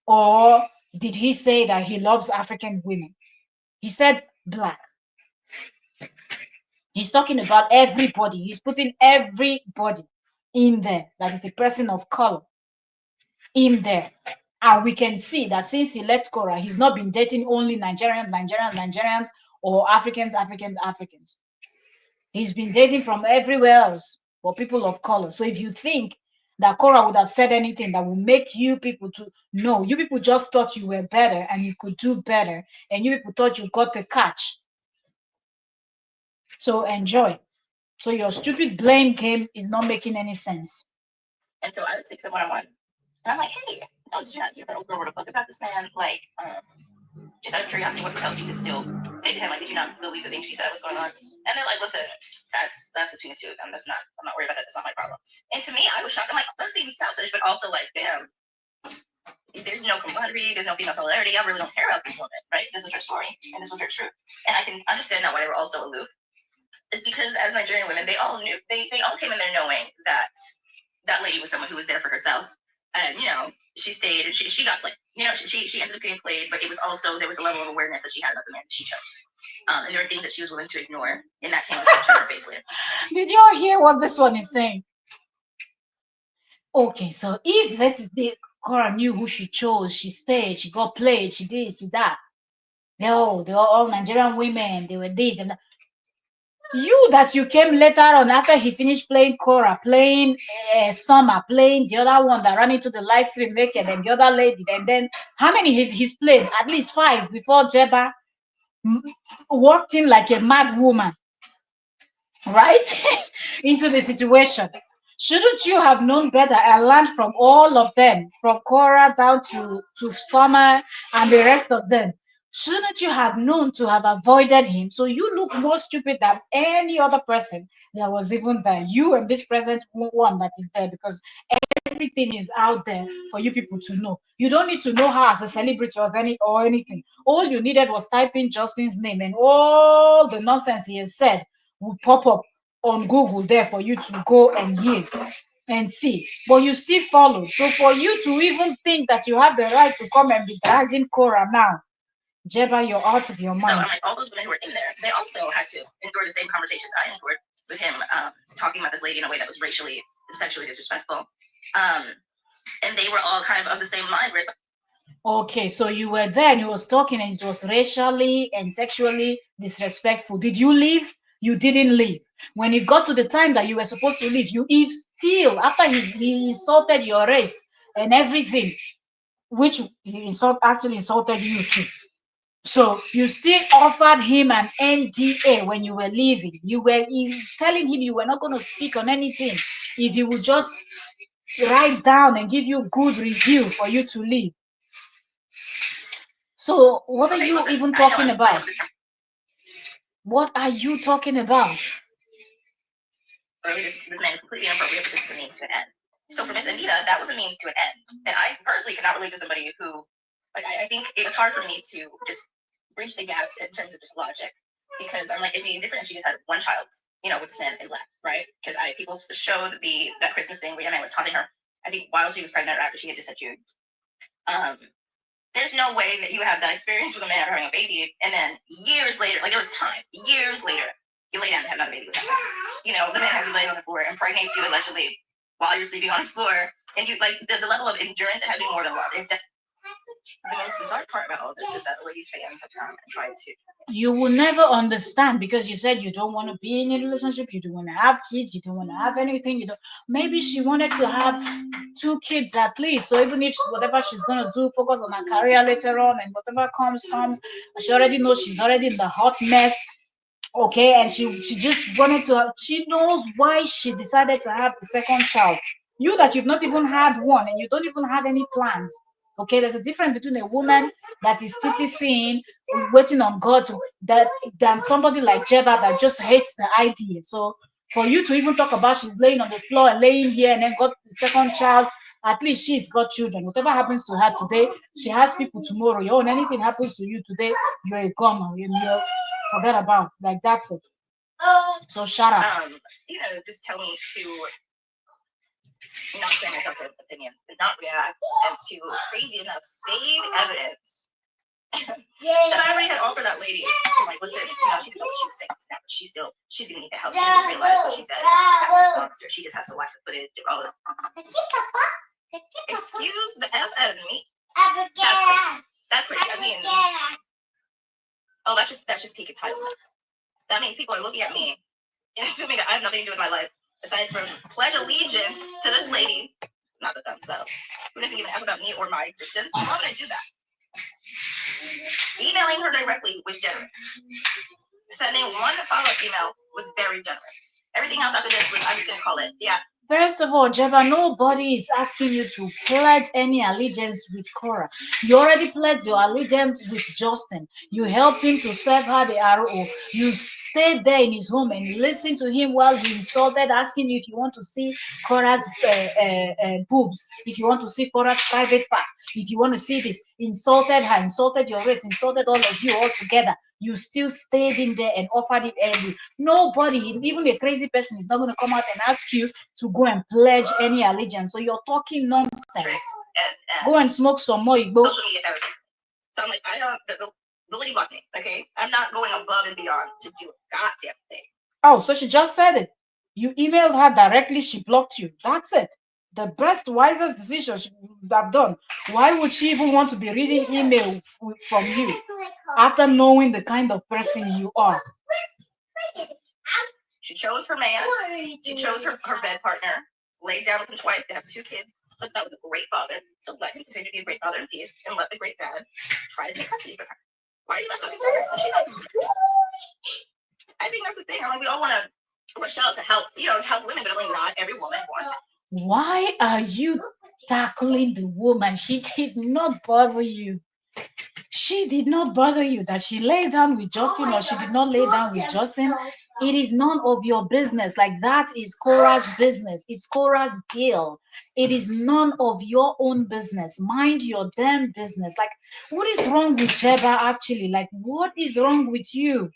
Or did he say that he loves African women? He said black. He's talking about everybody. He's putting everybody in there that is a person of color in there. And we can see that since he left Korra, he's not been dating only Nigerians, or Africans. He's been dating from everywhere else for people of color. So if you think that Korra would have said anything that will make you people to know, you people just thought you were better and you could do better, and you people thought you got the catch. So enjoy. So your stupid blame game is not making any sense. And so I would take someone on one. And I'm like, hey, did you not hear that old girl wrote a book about this man? Like, just out of curiosity, what compels you to still date him? Like, did you not believe the things she said was going on? And they're like, listen, that's between the two of them. That's not, I'm not worried about that. That's not my problem. And to me, I was shocked. I'm like, that seems selfish, but also like, damn, there's no camaraderie, there's no female solidarity. I really don't care about this woman, right? This is her story, and this was her truth. And I can understand now why they were all so aloof. It's because as Nigerian women, they all knew, they all came in there knowing that that lady was someone who was there for herself. And, she stayed and she got played. She ended up getting played, but it was also, there was a level of awareness that she had about the man that she chose. And there were things that she was willing to ignore, and that came up to her face later. Did you all hear what this one is saying? Okay, so if let's say Korra knew who she chose, she stayed, she got played, she did, she that. They were all Nigerian women, they were this and that. You that you came later on after he finished playing Korra, playing Summer, playing the other one that ran into the live stream naked, and the other lady, and then how many he's played? At least 5 before Jebba walked in like a mad woman, right? Into the situation. Shouldn't you have known better and learned from all of them, from Korra down to Summer and the rest of them? Shouldn't you have known to have avoided him? So you look more stupid than any other person that was even there. You and this present one that is there, because everything is out there for you people to know. You don't need to know her as a celebrity or anything. All you needed was type in Justin's name, and all the nonsense he has said will pop up on Google there for you to go and hear and see. But you still follow. So for you to even think that you have the right to come and be dragging Korra now, Jebba, you're out of your mind. So I'm like, all those women who were in there, they also had to endure the same conversations I endured with him, talking about this lady in a way that was racially and sexually disrespectful. And they were all kind of the same mind, where it's like, Okay, so you were there and he was talking and it was racially and sexually disrespectful. Did you leave? You didn't leave. When it got to the time that you were supposed to leave, you leave still after he insulted your race and everything, which actually insulted you too. So you still offered him an NDA when you were leaving. You were telling him you were not going to speak on anything if he would just write down and give you good review for you to leave. So what are you even talking about? What are you talking about? Really, this man is completely inappropriate, but this is a means to an end. So for Miss Anita, that was a means to an end. And I personally cannot relate to somebody who, like, I think it was hard for me to just bridge the gaps in terms of just logic. Because I'm like, it'd be different if she just had one child, with this man and left, right? Because people showed that Christmas thing where that man was taunting her, I think, while she was pregnant or after she had just had you. There's no way that you have that experience with a man having a baby, and then years later, like there was time, years later, you lay down and have another baby with him. The man has you laying on the floor, impregnates you allegedly while you're sleeping on his floor, and you like the level of endurance, it had to be more than love. It's the most bizarre part about all this is that ladies' fans have come and tried to. You will never understand because you said you don't want to be in a relationship, you don't want to have kids, you don't want to have anything. You don't. Maybe she wanted to have 2 kids at least. So even if whatever she's gonna do, focus on her career later on, and whatever comes. She already knows she's already in the hot mess. Okay, and she just wanted to have, she knows why she decided to have the second child. You that you've not even had one and you don't even have any plans. Okay, there's a difference between a woman that is TTCing, waiting on God to that than somebody like Jebba that just hates the idea. So for you to even talk about she's laying on the floor and laying here and then got the second child, at least she's got children. Whatever happens to her today, she has people tomorrow. Your own anything happens to you today, you're a goner. You're forget about like that's it. So shut up. Just tell me to not say myself to opinion, not react, and to crazy enough save evidence. That I already had offered that lady. I'm like, listen, she didn't know what she was saying now, but she's gonna need the help. She doesn't realize what she said. That monster. She just has to watch the footage. Excuse the F out of me. That's right. That means that's just peak entitlement. That means people are looking at me and assuming that I have nothing to do with my life aside from pledge allegiance to this lady. Not the thumbs up. Who doesn't give an F about me or my existence? Why would I do that? Emailing her directly was generous. Sending one follow-up email was very generous. Everything else after this was, I'm just going to call it, yeah. First of all, Jebba, nobody is asking you to pledge any allegiance with Korra. You already pledged your allegiance with Justin. You helped him to serve her the RO. You stayed there in his home and listened to him while he insulted, asking you if you want to see Korra's boobs, if you want to see Korra's private part, if you want to see this. Insulted her, insulted your race, insulted all of you all together. You still stayed in there and offered him every. Nobody, even a crazy person, is not going to come out and ask you to go and pledge any allegiance. So you're talking nonsense. Go and smoke some more Igbo. Social media, everything. So I'm like, I don't. The lady blocked me. Okay, I'm not going above and beyond to do a goddamn thing. Oh, so she just said it. You emailed her directly. She blocked you. That's it. The best, wisest decision she would have done. Why would she even want to be reading email from you after knowing the kind of person you are? She chose her man. She chose her bed partner. Laid down with him twice. They have 2 kids. So that was a great father. So let him continue to be a great father in peace, and let the great dad try to take custody of her. Why are you not so concerned? I think that's the thing. I mean, we all want to rush out to help, help women, but not every woman wants it. Why are you tackling the woman? She did not bother you. She did not bother you that she lay down with Justin or she did not lay down with Justin. It is none of your business. Like that is Korra's business. It's Korra's deal. It is none of your own business. Mind your damn business. Like, what is wrong with Jebba actually? Like, what is wrong with you?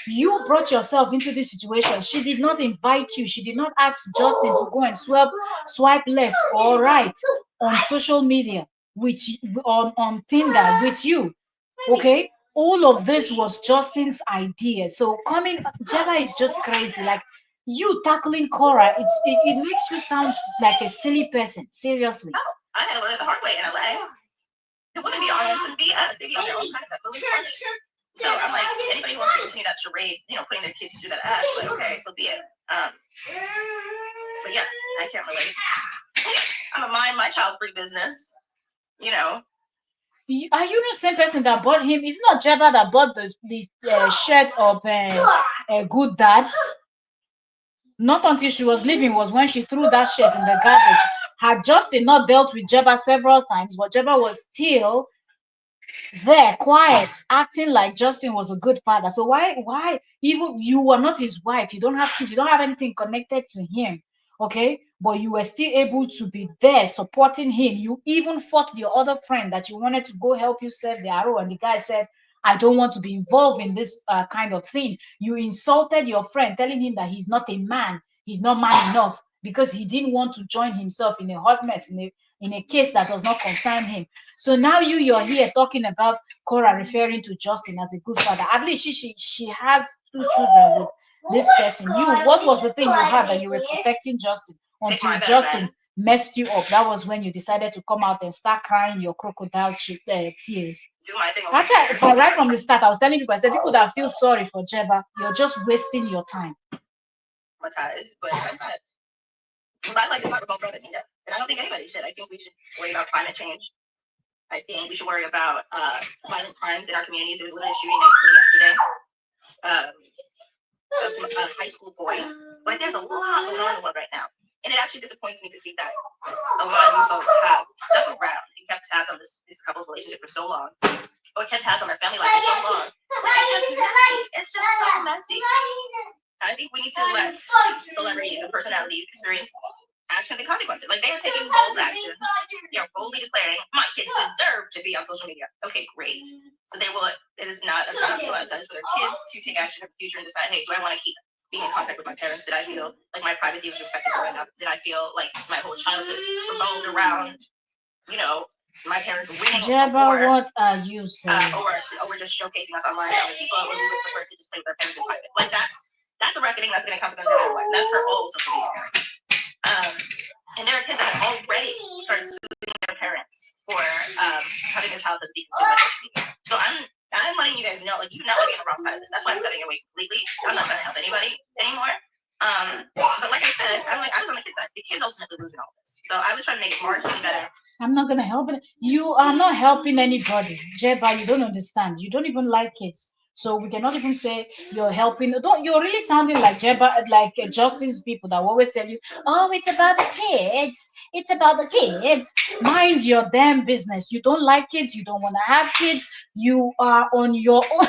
You brought yourself into this situation. She did not invite you. She did not ask Justin to go and swipe left or right on social media with on Tinder with you. Okay, all of this was Justin's idea. So coming, Jebba is just crazy. Like you tackling Korra, it makes you sound like a silly person. Seriously. I had to learn the hard way in LA. women be on some BS. They be on their own kind of stuff. But so I'm like, anybody who wants to continue that charade, putting their kids through that act, like, okay, so be it. But yeah, I can't relate. I'm gonna mind my child-free business, Are you the same person that bought him? It's not Jebba that bought the shirt of a good dad. Not until she was leaving was when she threw that shirt in the garbage. Had Justin not dealt with Jebba several times, but Jebba was still there, quiet, acting like Justin was a good father. So why even you were not his wife? You don't have kids, you don't have anything connected to him, okay? But you were still able to be there supporting him. You even fought your other friend that you wanted to go help you serve the arrow, and the guy said, I don't want to be involved in this kind of thing. You insulted your friend, telling him that he's not a man, he's not man enough, because he didn't want to join himself in a hot mess, in a case that does not concern him. So now you're here talking about Korra referring to Justin as a good father. At least she has two children with this person. What was the thing you had that you were protecting Justin until Justin messed you up? That was when you decided to come out and start crying your crocodile tears. Do my thing. Actually, right from the start, I was telling people, I said, people that feel sorry for Jebba, you're just wasting your time. But I'm not. My life is not revolved around Anita, and I don't think anybody should. I think we should worry about climate change. I think we should worry about violent crimes in our communities. There was literally a shooting next to me yesterday of some high school boy. Like, there's a lot going on in the world right now. And it actually disappoints me to see that a lot of you folks have stuck around and kept tabs on this couple's relationship for so long, or kept tabs on their family life for so long. It's just so messy. I think we need to let celebrities and personalities experience actions and consequences. Like, they are taking bold action. They are boldly declaring, my kids deserve to be on social media. Okay, great. So they will. It is not up to us as for their kids to take action in the future and decide, hey, do I want to keep being in contact with my parents? Did I feel like my privacy was respected growing up? Did I feel like my whole childhood revolved around, my parents winning? Jebba, what are you saying? Or just showcasing us online to other people when we would prefer to just play with our parents in private. Like, that's a reckoning that's going to come to them no matter what. That's for all social media parents. And there are kids that have already started suing their parents for having their childhoods be consumed by social media. So I'm letting you guys know, like, you do not want to be on the wrong side of this. That's why I'm stepping away completely. I'm not trying to help anybody anymore. But like I said, I was on the kids' side. The kids ultimately losing all this. So I was trying to make it marginally better. I'm not gonna help it. You are not helping anybody, Jebba. You don't understand. You don't even like kids, so we cannot even say you're helping. Don't you're really sounding like Jebba, like Justin's people that will always tell you, "Oh, it's about the kids. It's about the kids." Mind your damn business. You don't like kids. You don't want to have kids. You are on your own.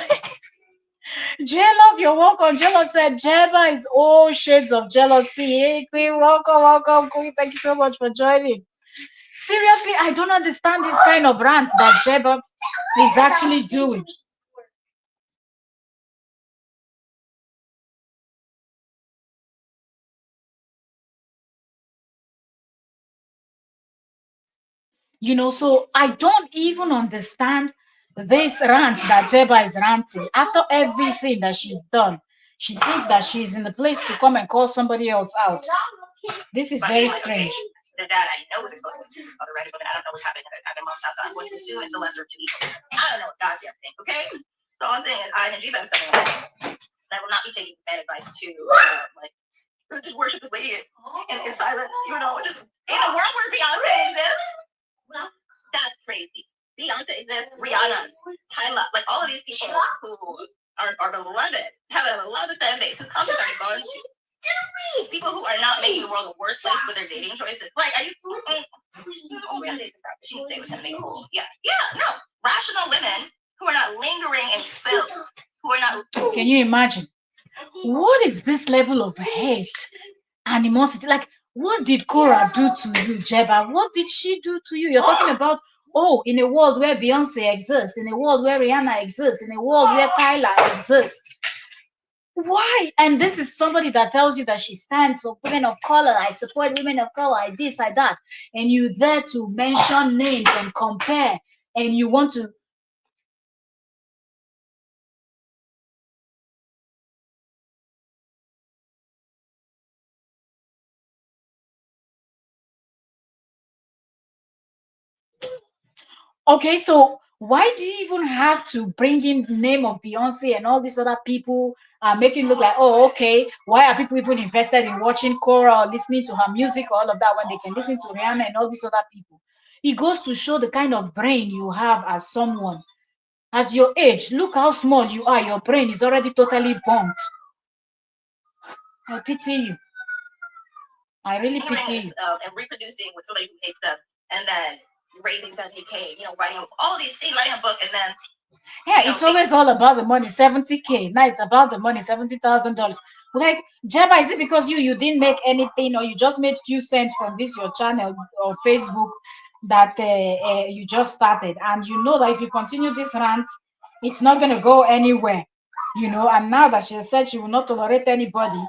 J-Love, you're welcome. J-Love said Jebba is all shades of jealousy. Hey, Queen, welcome, Queen. Thank you so much for joining. Seriously, I don't understand this kind of rant that Jebba is actually doing. So I don't even understand this rant that Jebba is ranting. After everything that she's done, she thinks that she's in the place to come and call somebody else out. This is very strange. Their dad, I know, was exposed to other random women. I don't know what's happening at their mom's house. So I'm going to assume it's a lesser of two evils. I don't know what God's everything, okay? So all I'm saying is I and JEEBA am something like that. I will not be taking bad advice to, just worship this lady in silence, just in a world where Beyonce exists. That's crazy. Beyonce exists, Rihanna, Tyla, like all of these people who are beloved, have a beloved fan base whose concerts are gone to. People who are not making the world a worse place with their dating choices. Like, are you? Oh, we have to date this guy. She can stay with him. Make a whole. Yeah, no. Rational women who are not lingering in filth, who are not. Can you imagine? What is this level of hate, animosity? Like, what did Korra do to you, Jebba? What did she do to you? You're talking about, in a world where Beyonce exists, in a world where Rihanna exists, in a world where Tyler exists. Why? And this is somebody that tells you that she stands for women of color. I support women of color. I this, I that. And you there to mention names and compare. And you want to. Okay, so why do you even have to bring in the name of Beyonce and all these other people, making it look like, oh, okay, why are people even invested in watching Korra or listening to her music or all of that when they can listen to Rihanna and all these other people? It goes to show the kind of brain you have as someone. As your age, look how small you are. Your brain is already totally bumped. I pity you. I really pity you. And reproducing with somebody who hates them, and then raising 70K, writing all of these things, writing a book, and then Yeah, it's always all about the money. 70K. Now it's about the money, $70,000. Like, Jebba, is it because you didn't make anything or you just made few cents from this your channel or Facebook that you just started? And you know that if you continue this rant, it's not gonna go anywhere. And now that she has said she will not tolerate anybody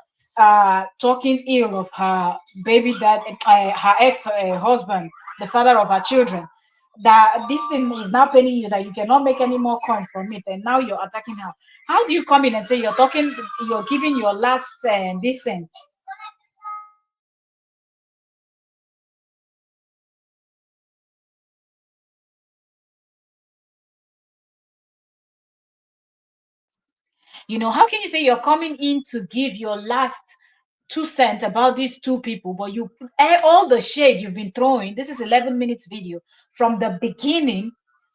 talking ill of her baby dad, her ex husband, the father of her children, that this thing is now paying you, that you cannot make any more coin from it, and now you're attacking her. How do you come in and say you're giving your last this and how can you say you're coming in to give your last 2 cents about these two people, but all the shade you've been throwing, this is 11 minutes video from the beginning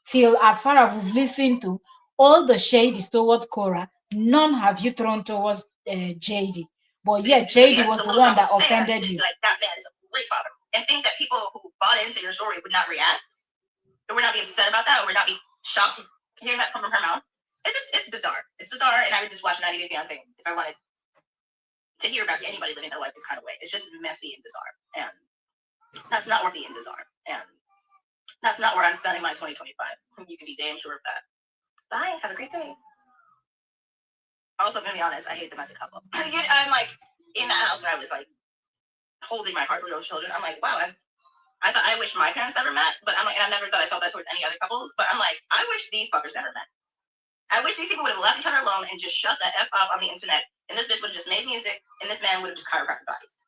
till as far as we've listened to, all the shade is towards Korra. None have you thrown towards JD. But yeah, JD was the one that offended you. Like, that man is a great father. And think that people who bought into your story would not react, or would not be upset about that, or would not be shocked hearing that come from her mouth. It's bizarre. It's bizarre, and I would just watch 90 Day Fiancé if I wanted to hear about anybody living their life this kind of way. It's just messy and bizarre, and that's not worthy and bizarre, and that's not where I'm spending my 2025. You can be damn sure of that. Bye. Have a great day. Also, I'm gonna be honest, I hate them as a couple. I'm like in that house where I was like holding my heart for those children. I'm like, wow, I thought I wish my parents never met, but I'm like, and I never thought I felt that towards any other couples. But I'm like, I wish these fuckers never met. I wish these people would have left each other alone and just shut the F up on the internet. And this bitch would have just made music, and this man would have just chiropractic bodies.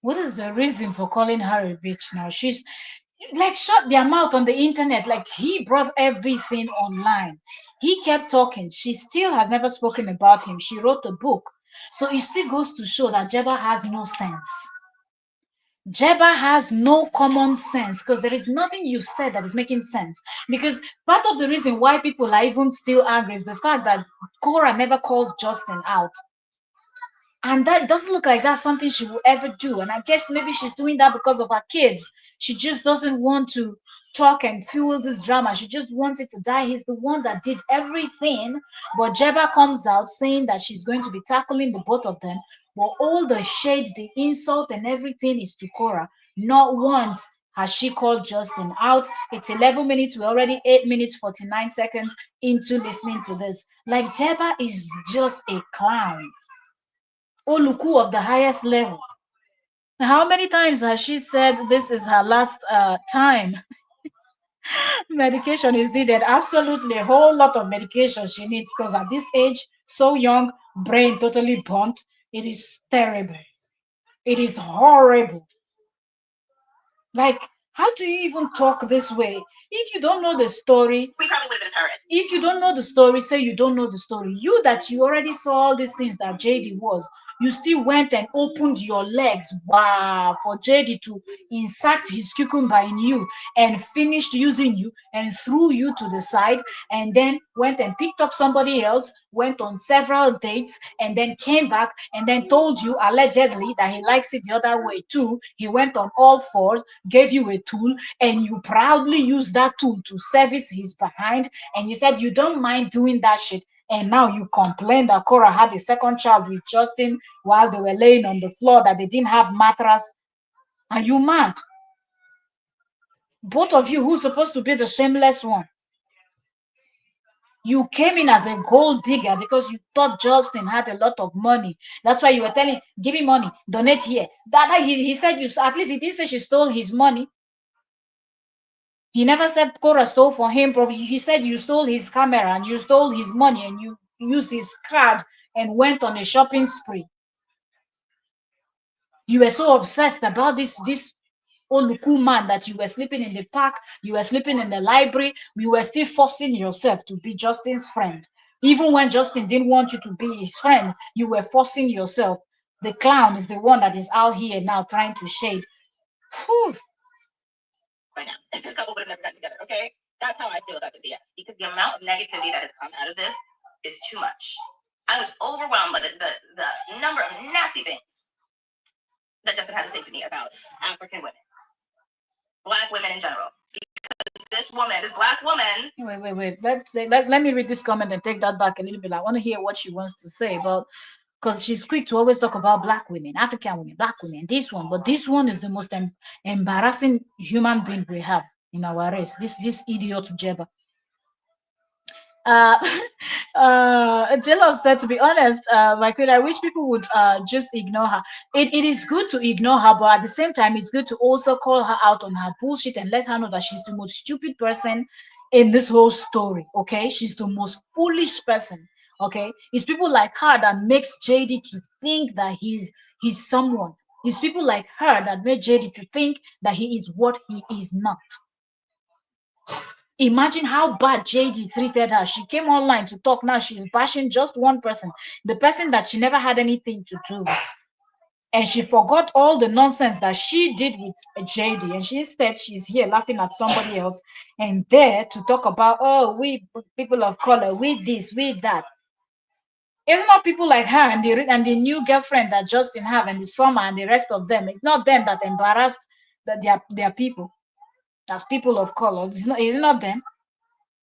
What is the reason for calling her a bitch now? She's like, shut their mouth on the internet. Like, he brought everything online. He kept talking. She still has never spoken about him. She wrote a book. So it still goes to show that Jebba has no sense. Jebba has no common sense because there is nothing you've said that is making sense. Because part of the reason why people are even still angry is the fact that Korra never calls Justin out. And that doesn't look like that's something she will ever do. And I guess maybe she's doing that because of her kids. She just doesn't want to talk and fuel this drama. She just wants it to die. He's the one that did everything. But Jebba comes out saying that she's going to be tackling the both of them. But all the shade, the insult, and everything is to Korra. Not once has she called Justin out. It's 11 minutes. We're already 8 minutes, 49 seconds into listening to this. Like, Jebba is just a clown. Oluku of the highest level. How many times has she said this is her last time medication is needed? Absolutely, a whole lot of medication she needs because at this age, so young, brain totally burnt. It is terrible. It is horrible. Like, how do you even talk this way? If you don't know the story, we probably would have been a parent. If you don't know the story, say you don't know the story. You that you already saw all these things that JD was, you still went and opened your legs, wow, for JD to insert his cucumber in you and finished using you and threw you to the side, and then went and picked up somebody else, went on several dates, and then came back and then told you allegedly that he likes it the other way too. He went on all fours, gave you a tool, and you proudly used that tool to service his behind, and you said you don't mind doing that shit, and now you complain that Korra had a second child with Justin while they were laying on the floor, that they didn't have mattress. Are you mad? Both of you, who's supposed to be the shameless one? You came in as a gold digger because you thought Justin had a lot of money. That's why you were telling, give me money, donate here. That he said you, at least he didn't say she stole his money. He never said Korra stole for him. Probably he said you stole his camera and you stole his money and you used his card and went on a shopping spree. You were so obsessed about this. Oluku man that you were sleeping in the park, you were sleeping in the library, you were still forcing yourself to be Justin's friend. Even when Justin didn't want you to be his friend, you were forcing yourself. The clown is the one that is out here now trying to shade. Whew. Right now, this couple would have never got together, okay? That's how I feel about the BS, because the amount of negativity that has come out of this is too much. I was overwhelmed by the number of nasty things that Justin had to say to me about African women, Black women in general. Because this Black woman. Wait. Let me read this comment and take that back a little bit. I want to hear what she wants to say about, because she's quick to always talk about Black women, African women, Black women, this one. But this one is the most embarrassing human being we have in our race. This idiot Jebba. uh Jello said, to be honest, my queen, I wish people would just ignore her. It is good to ignore her, but at the same time it's good to also call her out on her bullshit and let her know that she's the most stupid person in this whole story. Okay, she's the most foolish person. Okay, it's people like her that makes JD to think that he's someone. It's people like her that made JD to think that he is what he is not. Imagine how bad JD treated her. She came online to talk. Now she's bashing just one person, the person that she never had anything to do with. And she forgot all the nonsense that she did with JD. And she said she's here laughing at somebody else and there to talk about, oh, we people of color, we this, we that. It's not people like her and the new girlfriend that Justin have and the summer and the rest of them. It's not them that embarrassed their people. That's people of color. It's not them.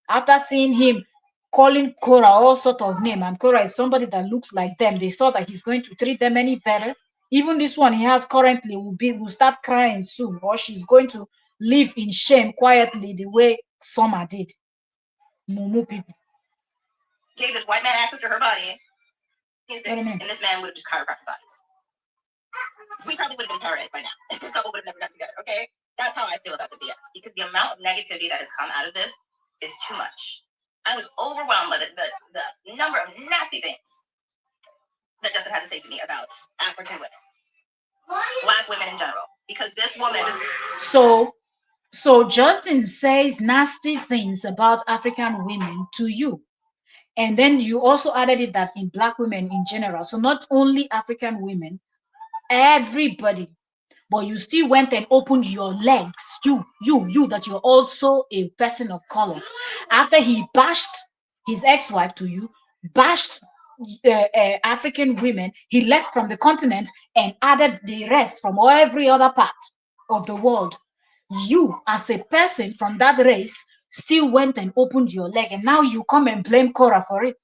After seeing him calling Korra all sort of name, and Korra is somebody that looks like them, they thought that he's going to treat them any better. Even this one he has currently will start crying soon, or she's going to live in shame quietly the way Summer did. Mumu people. Gave this white man access to her body. And this man would have just chiropractic bodies. We probably would have been terrorists by now. This couple would have never got together, okay? That's how I feel about the BS, because the amount of negativity that has come out of this is too much. I was overwhelmed by the number of nasty things that Justin had to say to me about African women, Black women in general, because this woman. So Justin says nasty things about African women to you. And then you also added it that in Black women in general. So not only African women, everybody. But you still went and opened your legs. You, that you're also a person of color. After he bashed his ex-wife to you, bashed African women, he left from the continent and added the rest from every other part of the world. You, as a person from that race, still went and opened your leg, and now you come and blame Korra for it.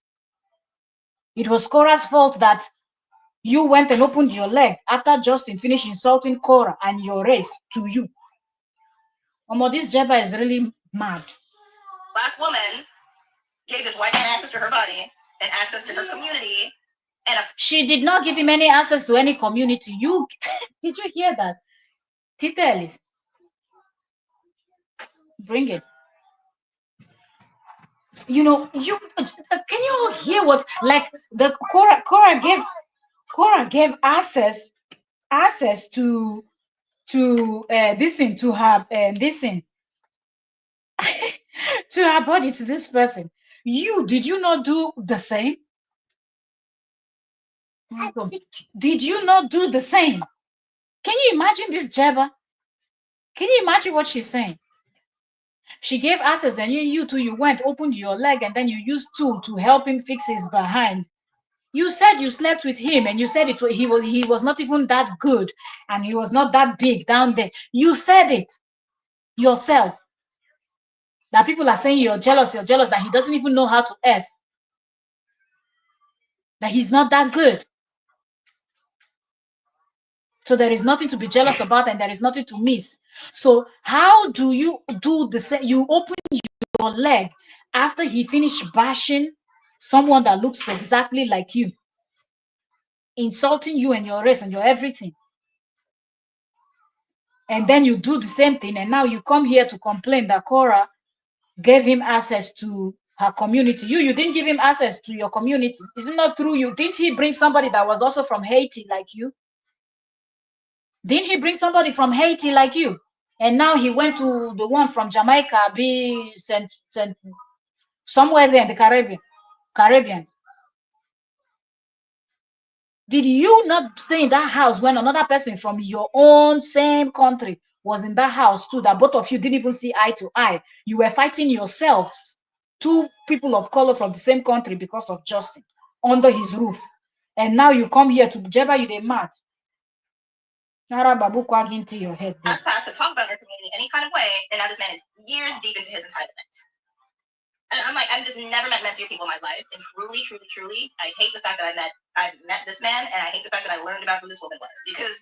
It was Korra's fault that you went and opened your leg after Justin finished insulting Korra and your race to you. This Jebba is really mad. Black woman gave this white man access to her body and access to her community. And she did not give him any access to any community. You did you hear that? Titelis. Bring it. You can you hear what, like, the Korra gave access to this thing, to her this thing to her body, to this person. Did you not do the same? Did you not do the same? Can you imagine this Jebba? Can you imagine what she's saying? She gave access, and you too, you went, opened your leg, and then you used tool to help him fix his behind. You said you slept with him, and you said he was not even that good, and he was not that big down there. You said it yourself. That people are saying you're jealous, that he doesn't even know how to F. That he's not that good. So there is nothing to be jealous about, and there is nothing to miss. So how do you do the same? You open your leg after he finished bashing someone that looks exactly like you, insulting you and your race and your everything. And then you do the same thing, and now you come here to complain that Korra gave him access to her community. You didn't give him access to your community. Is it not true? Didn't he bring somebody that was also from Haiti like you? Didn't he bring somebody from Haiti like you? And now he went to the one from Jamaica, be sent somewhere there in the Caribbean. Did you not stay in that house when another person from your own same country was in that house too, that both of you didn't even see eye to eye? You were fighting yourselves, two people of color from the same country, because of Justin under his roof. And now you come here to Jebba, you they mad. Nara Babu quag into your head. As past to talk about their community any kind of way, and now this man is years deep into his entitlement. And I'm like, I've just never met messier people in my life. And truly, truly, truly, I hate the fact that I met this man, and I hate the fact that I learned about who this woman was, because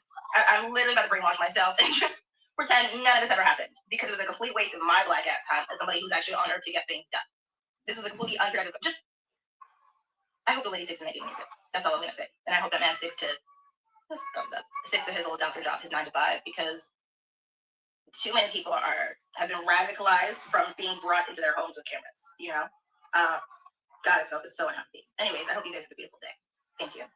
I'm literally about to brainwash myself and just pretend none of this ever happened, because it was a complete waste of my black ass time as somebody who's actually on earth to get things done. This is a completely unproductive. Just, I hope the lady sticks to making music. That's all I'm gonna say. And I hope that man sticks to this thumbs up, sticks to his old doctor job, his 9 to 5, because too many people have been radicalized from being brought into their homes with cameras. You know, God itself is so unhappy. Anyways, I hope you guys have a beautiful day. Thank you.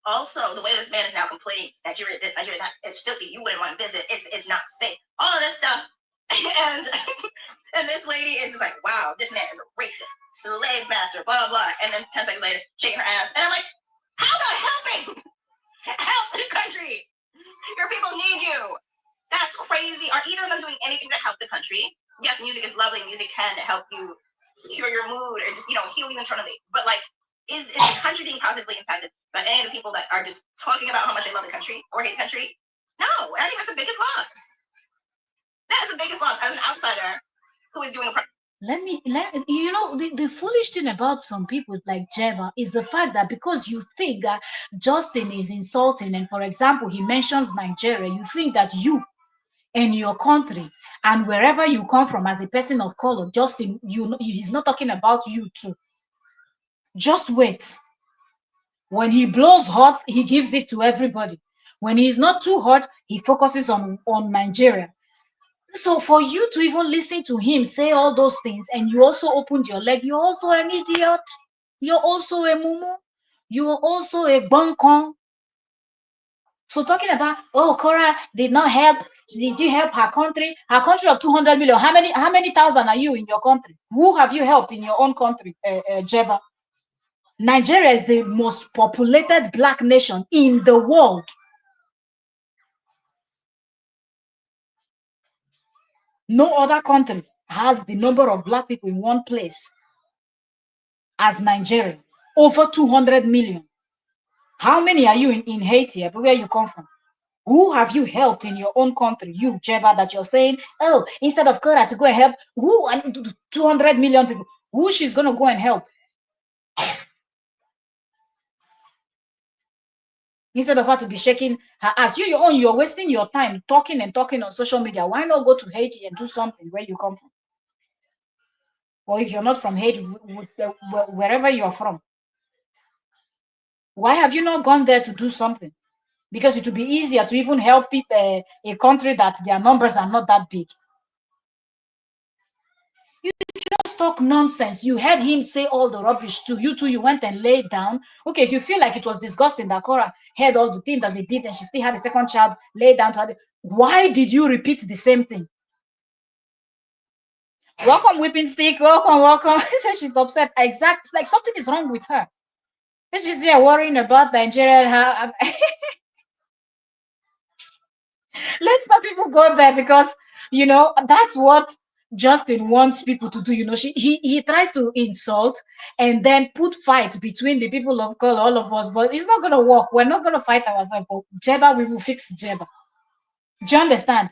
Also, the way this man is now complaining, Nigeria this, Nigeria that, it's filthy, you wouldn't want to visit, it's not safe, all of this stuff. And and this lady is just like, wow, this man is a racist, slave master, blah, blah. And then 10 seconds later, shaking her ass. And I'm like, how about helping? Help the country. Your people need you. That's crazy. Are either of them doing anything to help the country? Yes, music is lovely. Music can help you cure your mood or just, heal you internally. But like, is the country being positively impacted by any of the people that are just talking about how much they love the country or hate the country? No. And I think that's the biggest loss. That is the biggest loss as an outsider who is doing a the foolish thing about some people like Jebba is the fact that because you think that Justin is insulting, and for example, he mentions Nigeria, you think that you and your country and wherever you come from as a person of color, Justin, he's not talking about you too. Just wait. When he blows hot, he gives it to everybody. When he's not too hot, he focuses on Nigeria. So for you to even listen to him say all those things, and you also opened your leg, you're also an idiot. You're also a mumu. You're also a bunkon. So talking about, oh, Korra did not help. Did you help her country? Her country of 200 million. How many thousand are you in your country? Who have you helped in your own country, Jebba? Nigeria is the most populated black nation in the world. No other country has the number of black people in one place as Nigeria. Over 200 million. How many are you in Haiti, where you come from? Who have you helped in your own country? You, Jebba, that you're saying, oh, instead of Korra to go and help, who, 200 million people, who she's going to go and help? Instead of her to be shaking her ass. You're wasting your time talking and talking on social media. Why not go to Haiti and do something where you come from? Or if you're not from Haiti, wherever you're from. Why have you not gone there to do something? Because it would be easier to even help people, a country that their numbers are not that big. You just talk nonsense. You heard him say all the rubbish too. You too, you went and laid down. Okay, if you feel like it was disgusting that Korra heard all the things that he did and she still had a second child, lay down to her. Why did you repeat the same thing? Welcome, whipping stick. Welcome, welcome. Says she's upset. Exactly. Like something is wrong with her. She's there worrying about Nigeria. Let's not even go there, because that's what Justin wants people to do. He tries to insult and then put fight between the people of color, all of us, but it's not gonna work. We're not gonna fight ourselves. But Jebba, we will fix Jebba. Do you understand?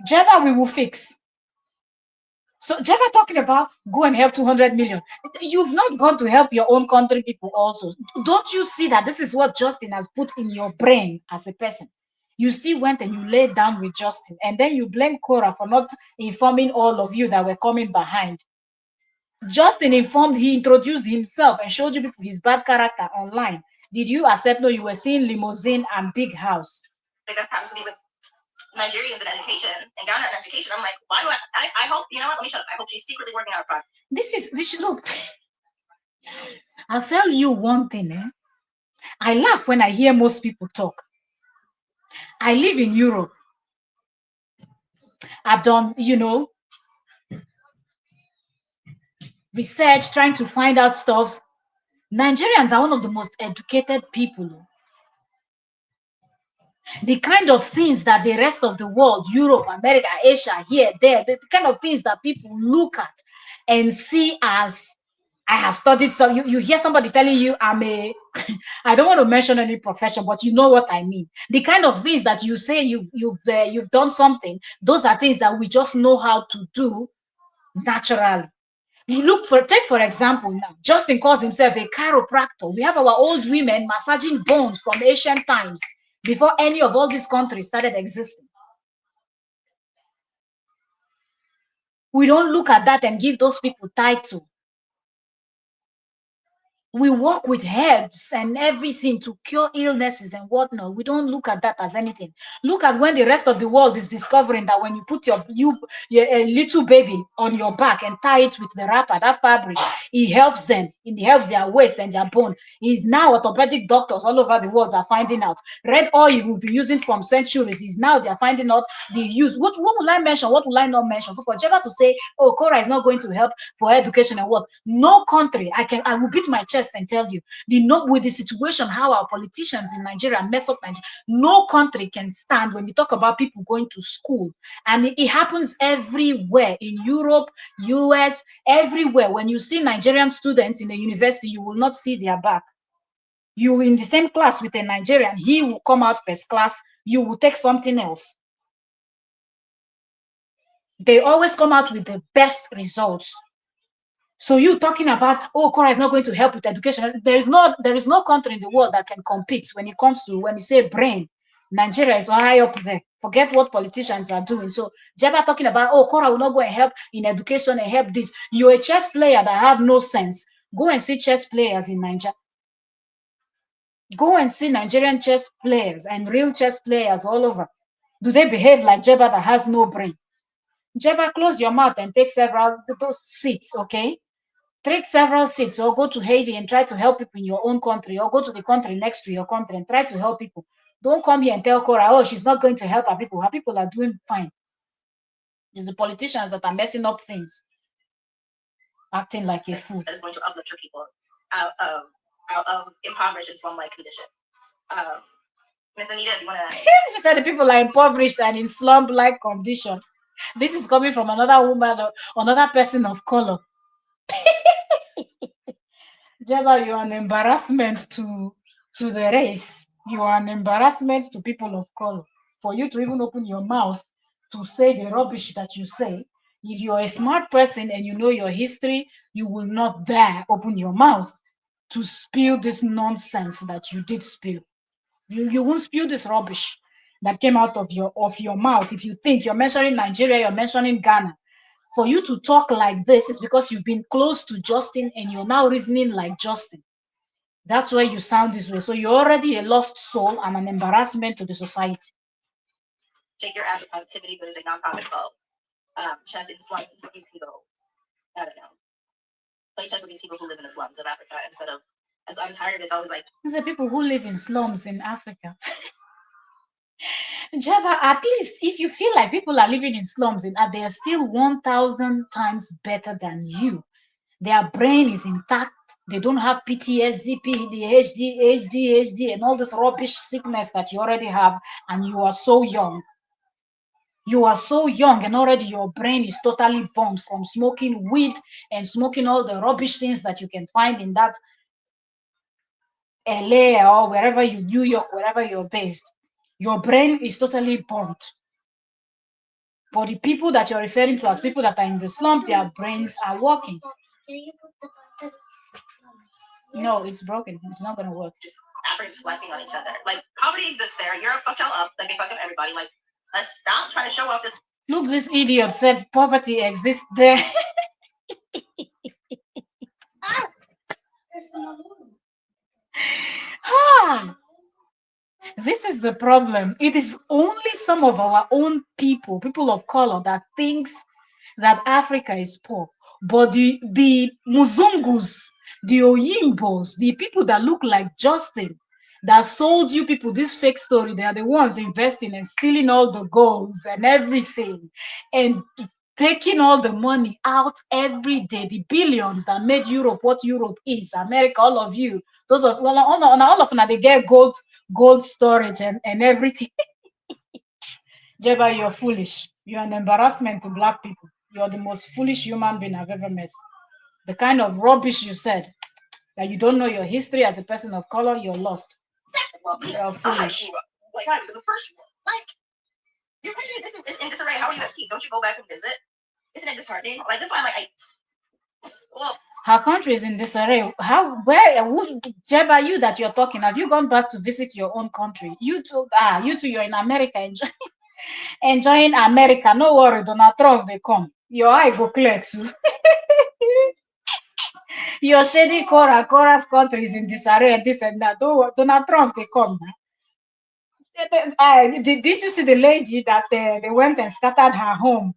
Jebba, we will fix. So Jebba talking about go and help 200 million. You've not gone to help your own country people also. Don't you see that this is what Justin has put in your brain as a person? You still went and you laid down with Justin, and then you blame Korra for not informing all of you that were coming behind. Justin informed, he introduced himself and showed you people his bad character online. Did you accept? No, you were seeing limousine and big house. Like that happens to me with Nigerians in education and Ghana in education. I'm like, why do I hope, you know what? Let me shut up. I hope she's secretly working out a project. Look. I'll tell you one thing, I laugh when I hear most people talk. I live in Europe. I've done, research trying to find out stuff. Nigerians are one of the most educated people. The kind of things that the rest of the world, Europe, America, Asia, here, there, the kind of things that people look at and see as, I have studied some. You hear somebody telling you, I'm a, I don't want to mention any profession, but you know what I mean. The kind of things that you say you've done something, those are things that we just know how to do naturally. You look for, take for example now, Justin calls himself a chiropractor. We have our old women massaging bones from ancient times before any of all these countries started existing. We don't look at that and give those people title. We work with herbs and everything to cure illnesses and whatnot. We don't look at that as anything. Look at when the rest of the world is discovering that when you put your a little baby on your back and tie it with the wrapper, that fabric, it helps them. It helps their waist and their bone. Is now orthopedic doctors all over the world are finding out. Red oil we've been using from centuries is now they are finding out the use. What will I mention? What will I not mention? So for Jebba to say, oh, Korra is not going to help for education and what? No country, I will beat my chest and tell you, with the situation, how our politicians in Nigeria mess up Nigeria, no country can stand when you talk about people going to school. And it happens everywhere in Europe, US, everywhere. When you see Nigerian students in the university, you will not see their back. You in the same class with a Nigerian, he will come out first class, you will take something else. They always come out with the best results. So you talking about, oh, Korra is not going to help with education. There is no country in the world that can compete when it comes to, when you say brain. Nigeria is high up there. Forget what politicians are doing. So Jebba talking about, oh, Korra will not go and help in education and help this. You're a chess player that have no sense. Go and see chess players in Nigeria. Go and see Nigerian chess players and real chess players all over. Do they behave like Jebba that has no brain? Jebba, close your mouth and take several those seats, okay? Take several seats or go to Haiti and try to help people in your own country, or go to the country next to your country and try to help people. Don't come here and tell Korra, oh, she's not going to help her people. Her people are doing fine. It's the politicians that are messing up things, acting like a fool. That is going to uplift your people out of impoverished and slum-like conditions. Miss Anita, do you want to? She said the people are impoverished and in slum-like condition. This is coming from another woman, another person of color. Jebba, you are an embarrassment to the race. You are an embarrassment to people of color. For you to even open your mouth to say the rubbish that you say, if you're a smart person and you know your history, you will not dare open your mouth to spill this nonsense that you did spill. You won't spill this rubbish that came out of your mouth. If you think you're mentioning Nigeria, you're mentioning Ghana. For you to talk like this is because you've been close to Justin and you're now reasoning like Justin. That's why you sound this way. So you're already a lost soul and an embarrassment to the society. Take your ass with positivity. There's a nonprofit called Chess in Slums. You can go, I don't know, play chess with these people who live in the slums of Africa instead of, as I'm tired, it's always like. These are people who live in slums in Africa. Jebba, at least if you feel like people are living in slums, they are still 1,000 times better than you. Their brain is intact. They don't have PTSD, PDHD, HD, and all this rubbish sickness that you already have, and you are so young. You are so young, and already your brain is totally burnt from smoking weed and smoking all the rubbish things that you can find in that LA or wherever New York, wherever you're based. Your brain is totally burnt. But the people that you're referring to as people that are in the slump, their brains are working. No, it's broken. It's not gonna work. Just Africans flexing on each other. Like, poverty exists there. Europe fucked y'all up. Like, they fuck up everybody. Like, let's stop trying to show off this. Look, this idiot said poverty exists there. This is the problem. It is only some of our own people of color, that thinks that Africa is poor. But the Muzungus, the Oyimbos, the people that look like Justin, that sold you people this fake story. They are the ones investing and stealing all the golds and everything and taking all the money out every day. The billions that made Europe what Europe is, America, all of you, those of all of them, they get gold storage and everything. Jebba, you're foolish. You're an embarrassment to black people. You're the most foolish human being I've ever met. The kind of rubbish you said, that you don't know your history as a person of color, you're lost. You're foolish. Like, guys, in the first, like, your country is in disarray. How are you at peace? Don't you go back and visit? Isn't it disheartening? Like, that's why I'm like, well, her country is in disarray. How, where, who, Jebba, you that you're talking, have you gone back to visit your own country? You too, you're in America, enjoying America. No worry, Donald Trump, they come. Your eye go clear too. Your shady Korra's country is in disarray and this and that. Don't worry, Donald Trump, they come. Did you see the lady that they went and scattered her home,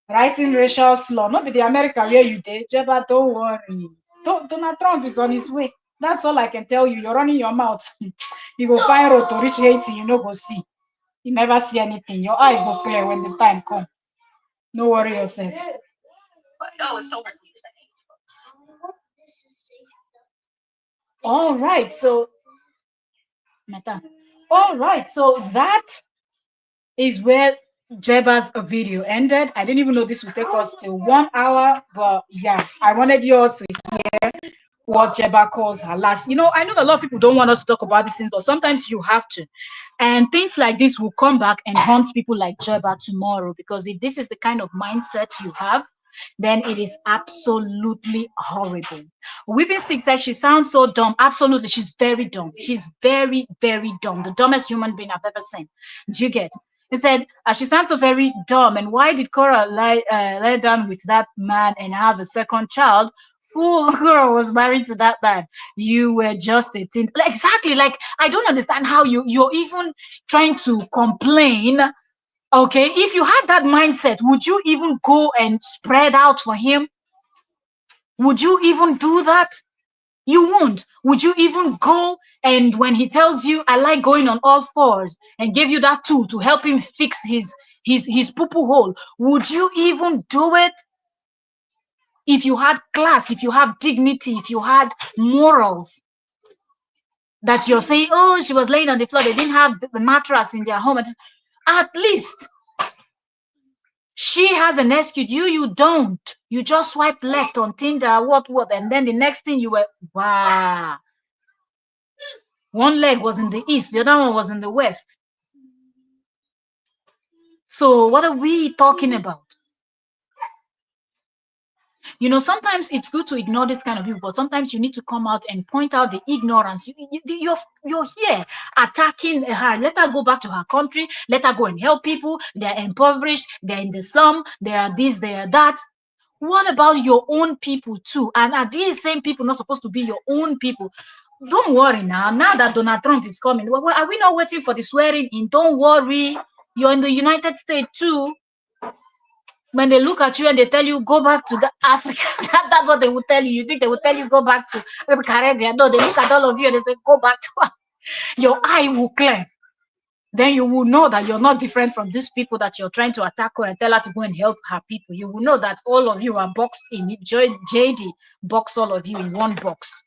writing racial slur? Not be the America where you did, Jebba, don't worry. Donald Trump is on his way. That's all I can tell you. You're running your mouth. You go find road to reach Haiti, you no go see. You never see anything. Your eye go clear when the time come. No worry yourself. no, it's so hard for you to say. All right, so all right, so that is where Jebba's video ended. I didn't even know this would take us till 1 hour, but yeah, I wanted you all to hear what Jebba calls her last. You know, I know a lot of people don't want us to talk about these things, but sometimes you have to. And things like this will come back and haunt people like Jebba tomorrow, because if this is the kind of mindset you have, then it is absolutely horrible. Whipping Stick said she sounds so dumb. Absolutely, she's very dumb. She's very, very dumb. The dumbest human being I've ever seen. Do you get? He said, she sounds so very dumb. And why did Korra lie down with that man and have a second child? Fool, Korra was married to that man. You were just a teen. Exactly. Like, I don't understand how you're even trying to complain. Okay, if you had that mindset, would you even go and spread out for him? Would you even do that? You won't. Would you even go and when he tells you, I like going on all fours, and give you that tool to help him fix his poo-poo hole, would you even do it? If you had class, if you have dignity, if you had morals, that you're saying, oh, she was laying on the floor, they didn't have the mattress in their home. At least she has an excuse. You don't. You just swipe left on Tinder, what, and then the next thing you were, wow. One leg was in the east, the other one was in the west. So what are we talking about? You know, sometimes it's good to ignore this kind of people, but sometimes you need to come out and point out the ignorance. You're here attacking her. Let her go back to her country. Let her go and help people. They're impoverished. They're in the slum. They are this, they are that. What about your own people too? And are these same people not supposed to be your own people? Don't worry now. Now that Donald Trump is coming, are we not waiting for the swearing in? Don't worry. You're in the United States too. When they look at you and they tell you go back to the Africa, that's what they will tell you. You think they will tell you go back to the Caribbean? No, they look at all of you and they say go back to your eye will clear. Then you will know that you're not different from these people that you're trying to attack her and tell her to go and help her people. You will know that all of you are boxed in. JD boxed all of you in one box.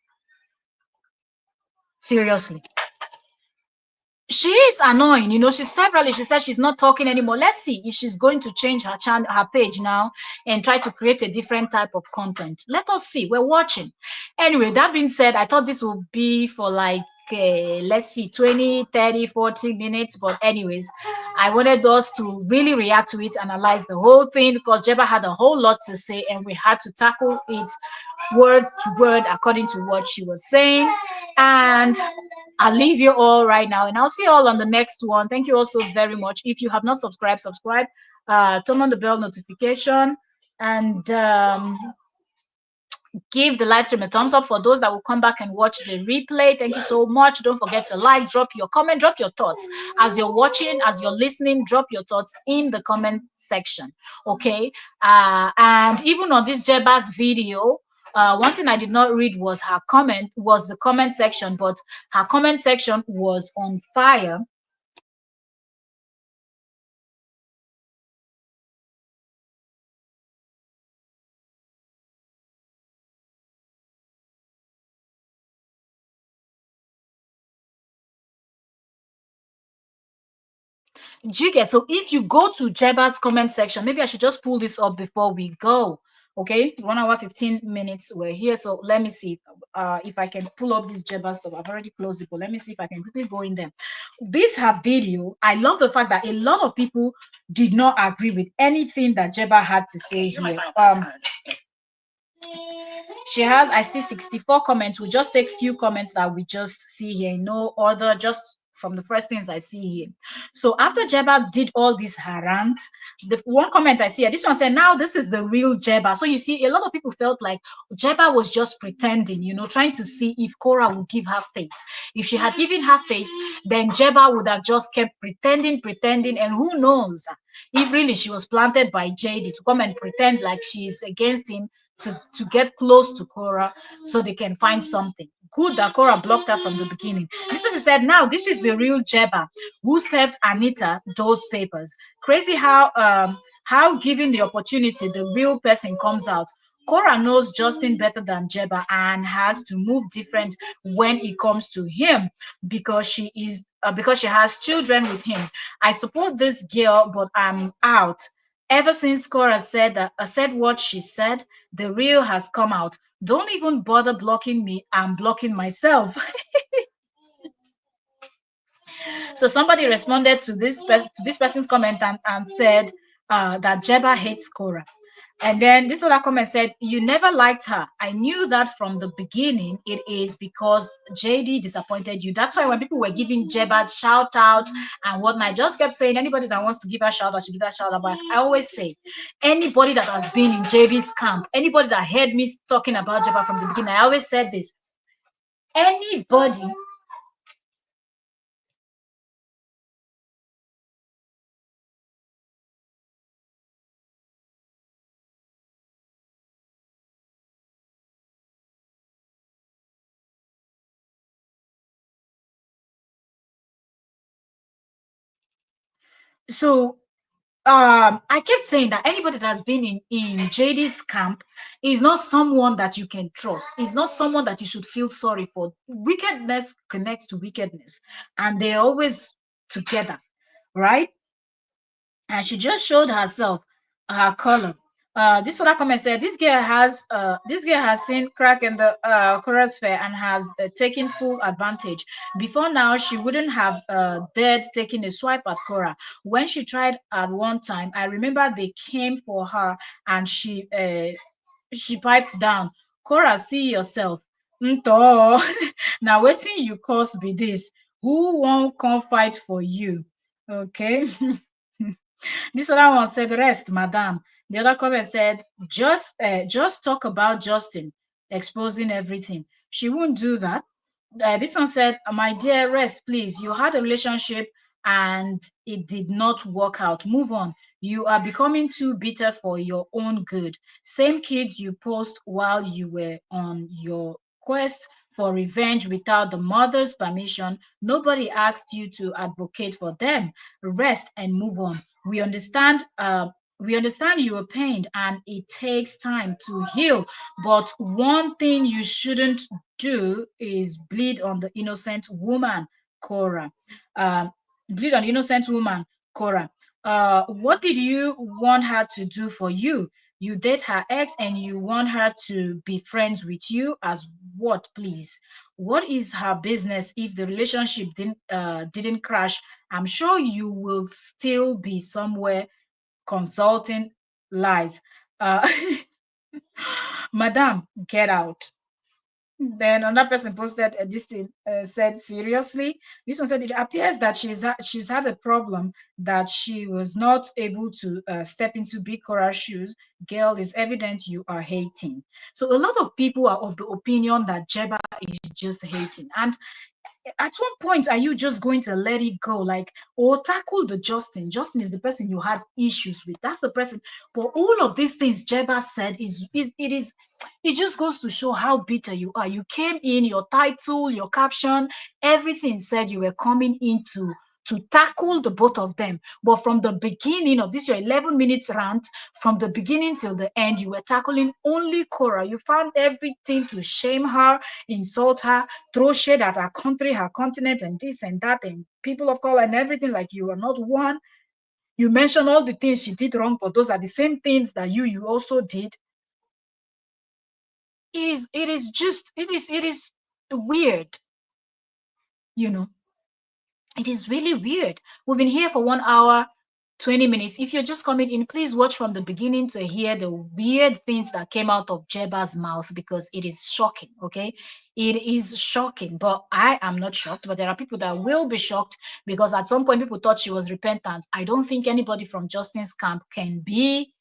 Seriously. She is annoying, you know. She said she's not talking anymore. Let's see if she's going to change her channel, her page now, and try to create a different type of content. Let us see. We're watching. Anyway, that being said, I thought this would be for like let's see, 20, 30, 40 minutes. But anyways, I wanted us to really react to it, analyze the whole thing, because Jebba had a whole lot to say and we had to tackle it word to word according to what she was saying. And I'll leave you all right now, and I'll see you all on the next one. Thank you all so very much. If you have not subscribed, subscribe, turn on the bell notification, and give the live stream a thumbs up. For those that will come back and watch the replay, thank you so much. Don't forget to like, drop your comment, drop your thoughts as you're watching, as you're listening. Drop your thoughts in the comment section, okay? And even on this Jebba's video, One thing I did not read was her comment, was the comment section, but her comment section was on fire. Do you get? So if you go to Jebba's comment section, maybe I should just pull this up before we go. Okay, 1 hour 15 minutes we're here. So let me see if I can pull up this Jebba stuff. I've already closed it, but let me see if I can quickly go in there. This her video. I love the fact that a lot of people did not agree with anything that Jebba had to say here. She has, I see 64 comments. We'll just take few comments that we just see here. No other, just from the first things I see here. So after Jebba did all this harant, the one comment I see here, this one said, now this is the real Jebba. So you see, a lot of people felt like Jebba was just pretending, trying to see if Korra would give her face. If she had given her face, then Jebba would have just kept pretending, and who knows if really she was planted by JD to come and pretend like she's against him to get close to Korra so they can find something. Good that Korra blocked her from the beginning. This person said, now this is the real Jebba who served Anita those papers. Crazy how given the opportunity, the real person comes out. Korra knows Justin better than Jebba and has to move different when it comes to him because she has children with him. I support this girl, but I'm out. Ever since Korra said what she said, the real has come out. Don't even bother blocking me. I'm blocking myself. So somebody responded to this person's comment and said that Jebba hates Korra. And then this other comment said, you never liked her. I knew that from the beginning. It is because JD disappointed you. That's why when people were giving Jebba shout out and whatnot, I just kept saying anybody that wants to give her shout out should give her shout out. But I always say anybody that has been in JD's camp, anybody that heard me talking about Jebba from the beginning, I always said this. Anybody so I kept saying that anybody that has been in JD's camp is not someone that you can trust. Is not someone that you should feel sorry for. Wickedness connects to wickedness, and they're always together, right? And she just showed herself her color. This other comment said this girl has seen crack in the chorus fair and has taken full advantage. Before now, she wouldn't have dared taking a swipe at Cora. When she tried at one time, I remember they came for her and she piped down. Cora, see yourself. Nto. Now waiting you cause be this. Who won't come fight for you? Okay. This other one said, rest, madam. The other comment said, just talk about Justin exposing everything. She won't do that. This one said, my dear, rest, please. You had a relationship and it did not work out. Move on. You are becoming too bitter for your own good. Same kids you post while you were on your quest for revenge without the mother's permission. Nobody asked you to advocate for them. Rest and move on. We understand you are pained and it takes time to heal. But one thing you shouldn't do is bleed on the innocent woman, Cora. Um, bleed on the innocent woman, Cora. What did you want her to do for you? You date her ex and you want her to be friends with you as what, please? What is her business if the relationship didn't crash? I'm sure you will still be somewhere consulting lies. Uh, Madam, get out. Then another person posted this thing, said, seriously? This one said, it appears that she's had a problem that she was not able to step into Big Cora's shoes. Girl, it's evident you are hating. So a lot of people are of the opinion that Jebba is just hating. And at one point, are you just going to let it go? Like, or tackle the Justin? Justin is the person you had issues with. That's the person. But all of these things Jebba said it just goes to show how bitter you are. You came in, your title, your caption, everything said you were coming into to tackle the both of them. But from the beginning of this, your 11 minutes rant, from the beginning till the end, you were tackling only Korra. You found everything to shame her, insult her, throw shade at our country, her continent, and this and that, and people of color and everything, like you are not one. You mention all the things she did wrong, but those are the same things that you also did. It is weird, you know. It is really weird. We've been here for 1 hour, 20 minutes. If you're just coming in, please watch from the beginning to hear the weird things that came out of Jebba's mouth because it is shocking, okay? It is shocking, but I am not shocked. But there are people that will be shocked because at some point people thought she was repentant. I don't think anybody from Justin's camp can be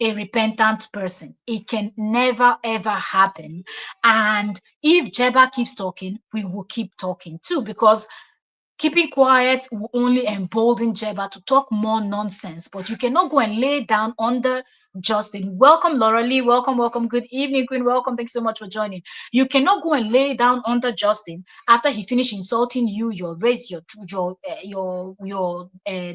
a repentant person. It can never ever happen. And if Jebba keeps talking, we will keep talking too because keeping quiet will only embolden Jebba to talk more nonsense, but you cannot go and lay down under Justin. Welcome, Laura Lee. Welcome, welcome. Good evening, Queen. Welcome. Thanks so much for joining. You cannot go and lay down under Justin after he finished insulting you, your race, your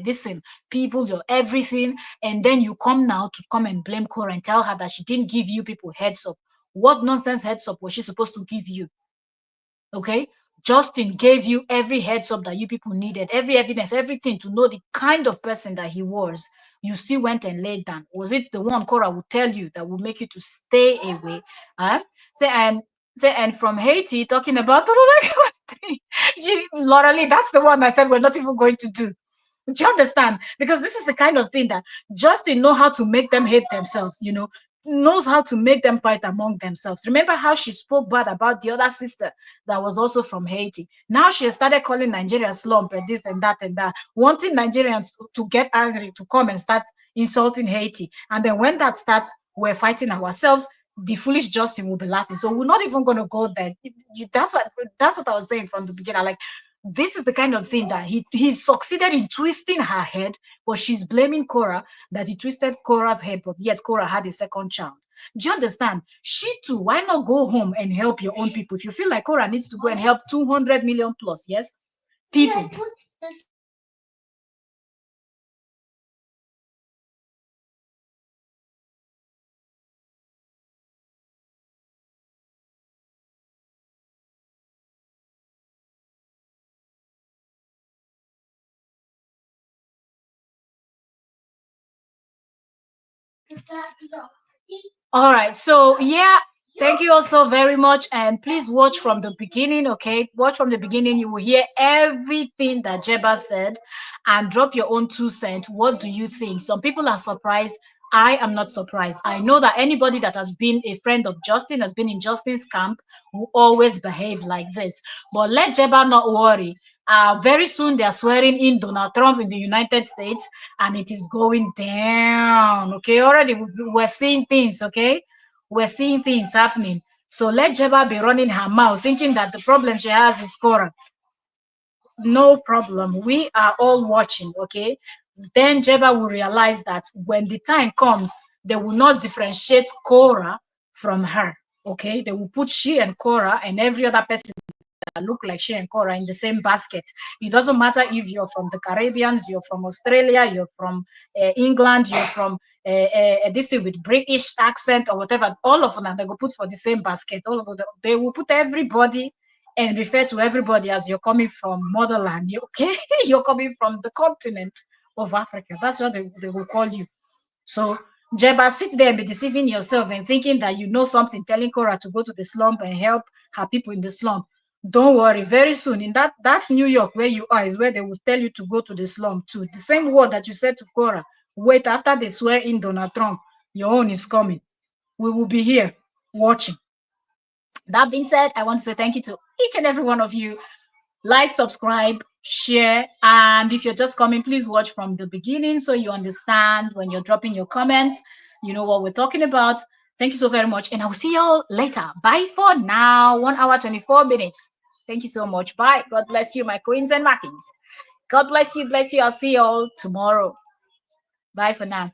this thing, people, your everything, and then you come now to come and blame Korra and tell her that she didn't give you people heads up. What nonsense heads up was she supposed to give you? Okay. Justin gave you every heads up that you people needed, every evidence, everything to know the kind of person that he was. You still went and laid down. Was it the one Cora would tell you that would make you to stay away? Huh? Say and say and from Haiti, talking about Laura Lee, that's the one I said we're not even going to do. Do you understand? Because this is the kind of thing that Justin know how to make them hate themselves, knows how to make them fight among themselves. Remember how she spoke bad about the other sister that was also from Haiti? Now she has started calling Nigeria slump and this and that, wanting Nigerians to get angry, to come and start insulting Haiti. And then when that starts, we're fighting ourselves. The foolish Justin will be laughing. So we're not even going to go there. That's what I was saying from the beginning. Like, this is the kind of thing that he succeeded in twisting her head, but she's blaming Korra that he twisted Korra's head, but yet Korra had a second child. Do you understand? She too, why not go home and help your own people? If you feel like Korra needs to go and help 200 million plus, yes, people. All right. So, yeah, thank you also very much. And please watch from the beginning, okay? Watch from the beginning. You will hear everything that Jebba said and drop your own 2 cents. What do you think? Some people are surprised. I am not surprised. I know that anybody that has been a friend of Justin, has been in Justin's camp, will always behave like this. But let Jebba not worry. Very soon they are swearing in Donald Trump in the United States, and it is going down. Okay, already we're seeing things. Okay, we're seeing things happening. So let Jebba be running her mouth, thinking that the problem she has is Korra. No problem. We are all watching. Okay, then Jebba will realize that when the time comes, they will not differentiate Korra from her. Okay, they will put she and Korra and every other person that look like she and Cora in the same basket. It doesn't matter if you're from the Caribbeans, you're from Australia, you're from England, you're from this thing with British accent or whatever. All of them, they go put for the same basket. All of them, they will put everybody and refer to everybody as you're coming from motherland. Okay, you're coming from the continent of Africa. That's what they will call you. So, Jeba, sit there and be deceiving yourself and thinking that you know something, telling Cora to go to the slump and help her people in the slump. Don't worry, very soon in that New York where you are is where they will tell you to go to the slump too. The same word that you said to Cora. Wait, after they swear in Donald Trump, your own is coming. We will be here watching. That being said, I want to say thank you to each and every one of you. Like, subscribe, share, and if you're just coming, please watch from the beginning so you understand when you're dropping your comments. You know what we're talking about. Thank you so very much, and I will see y'all later. Bye for now. 1 hour, 24 minutes. Thank you so much. Bye. God bless you, my queens and my kings. God bless you. Bless you. I'll see you all tomorrow. Bye for now.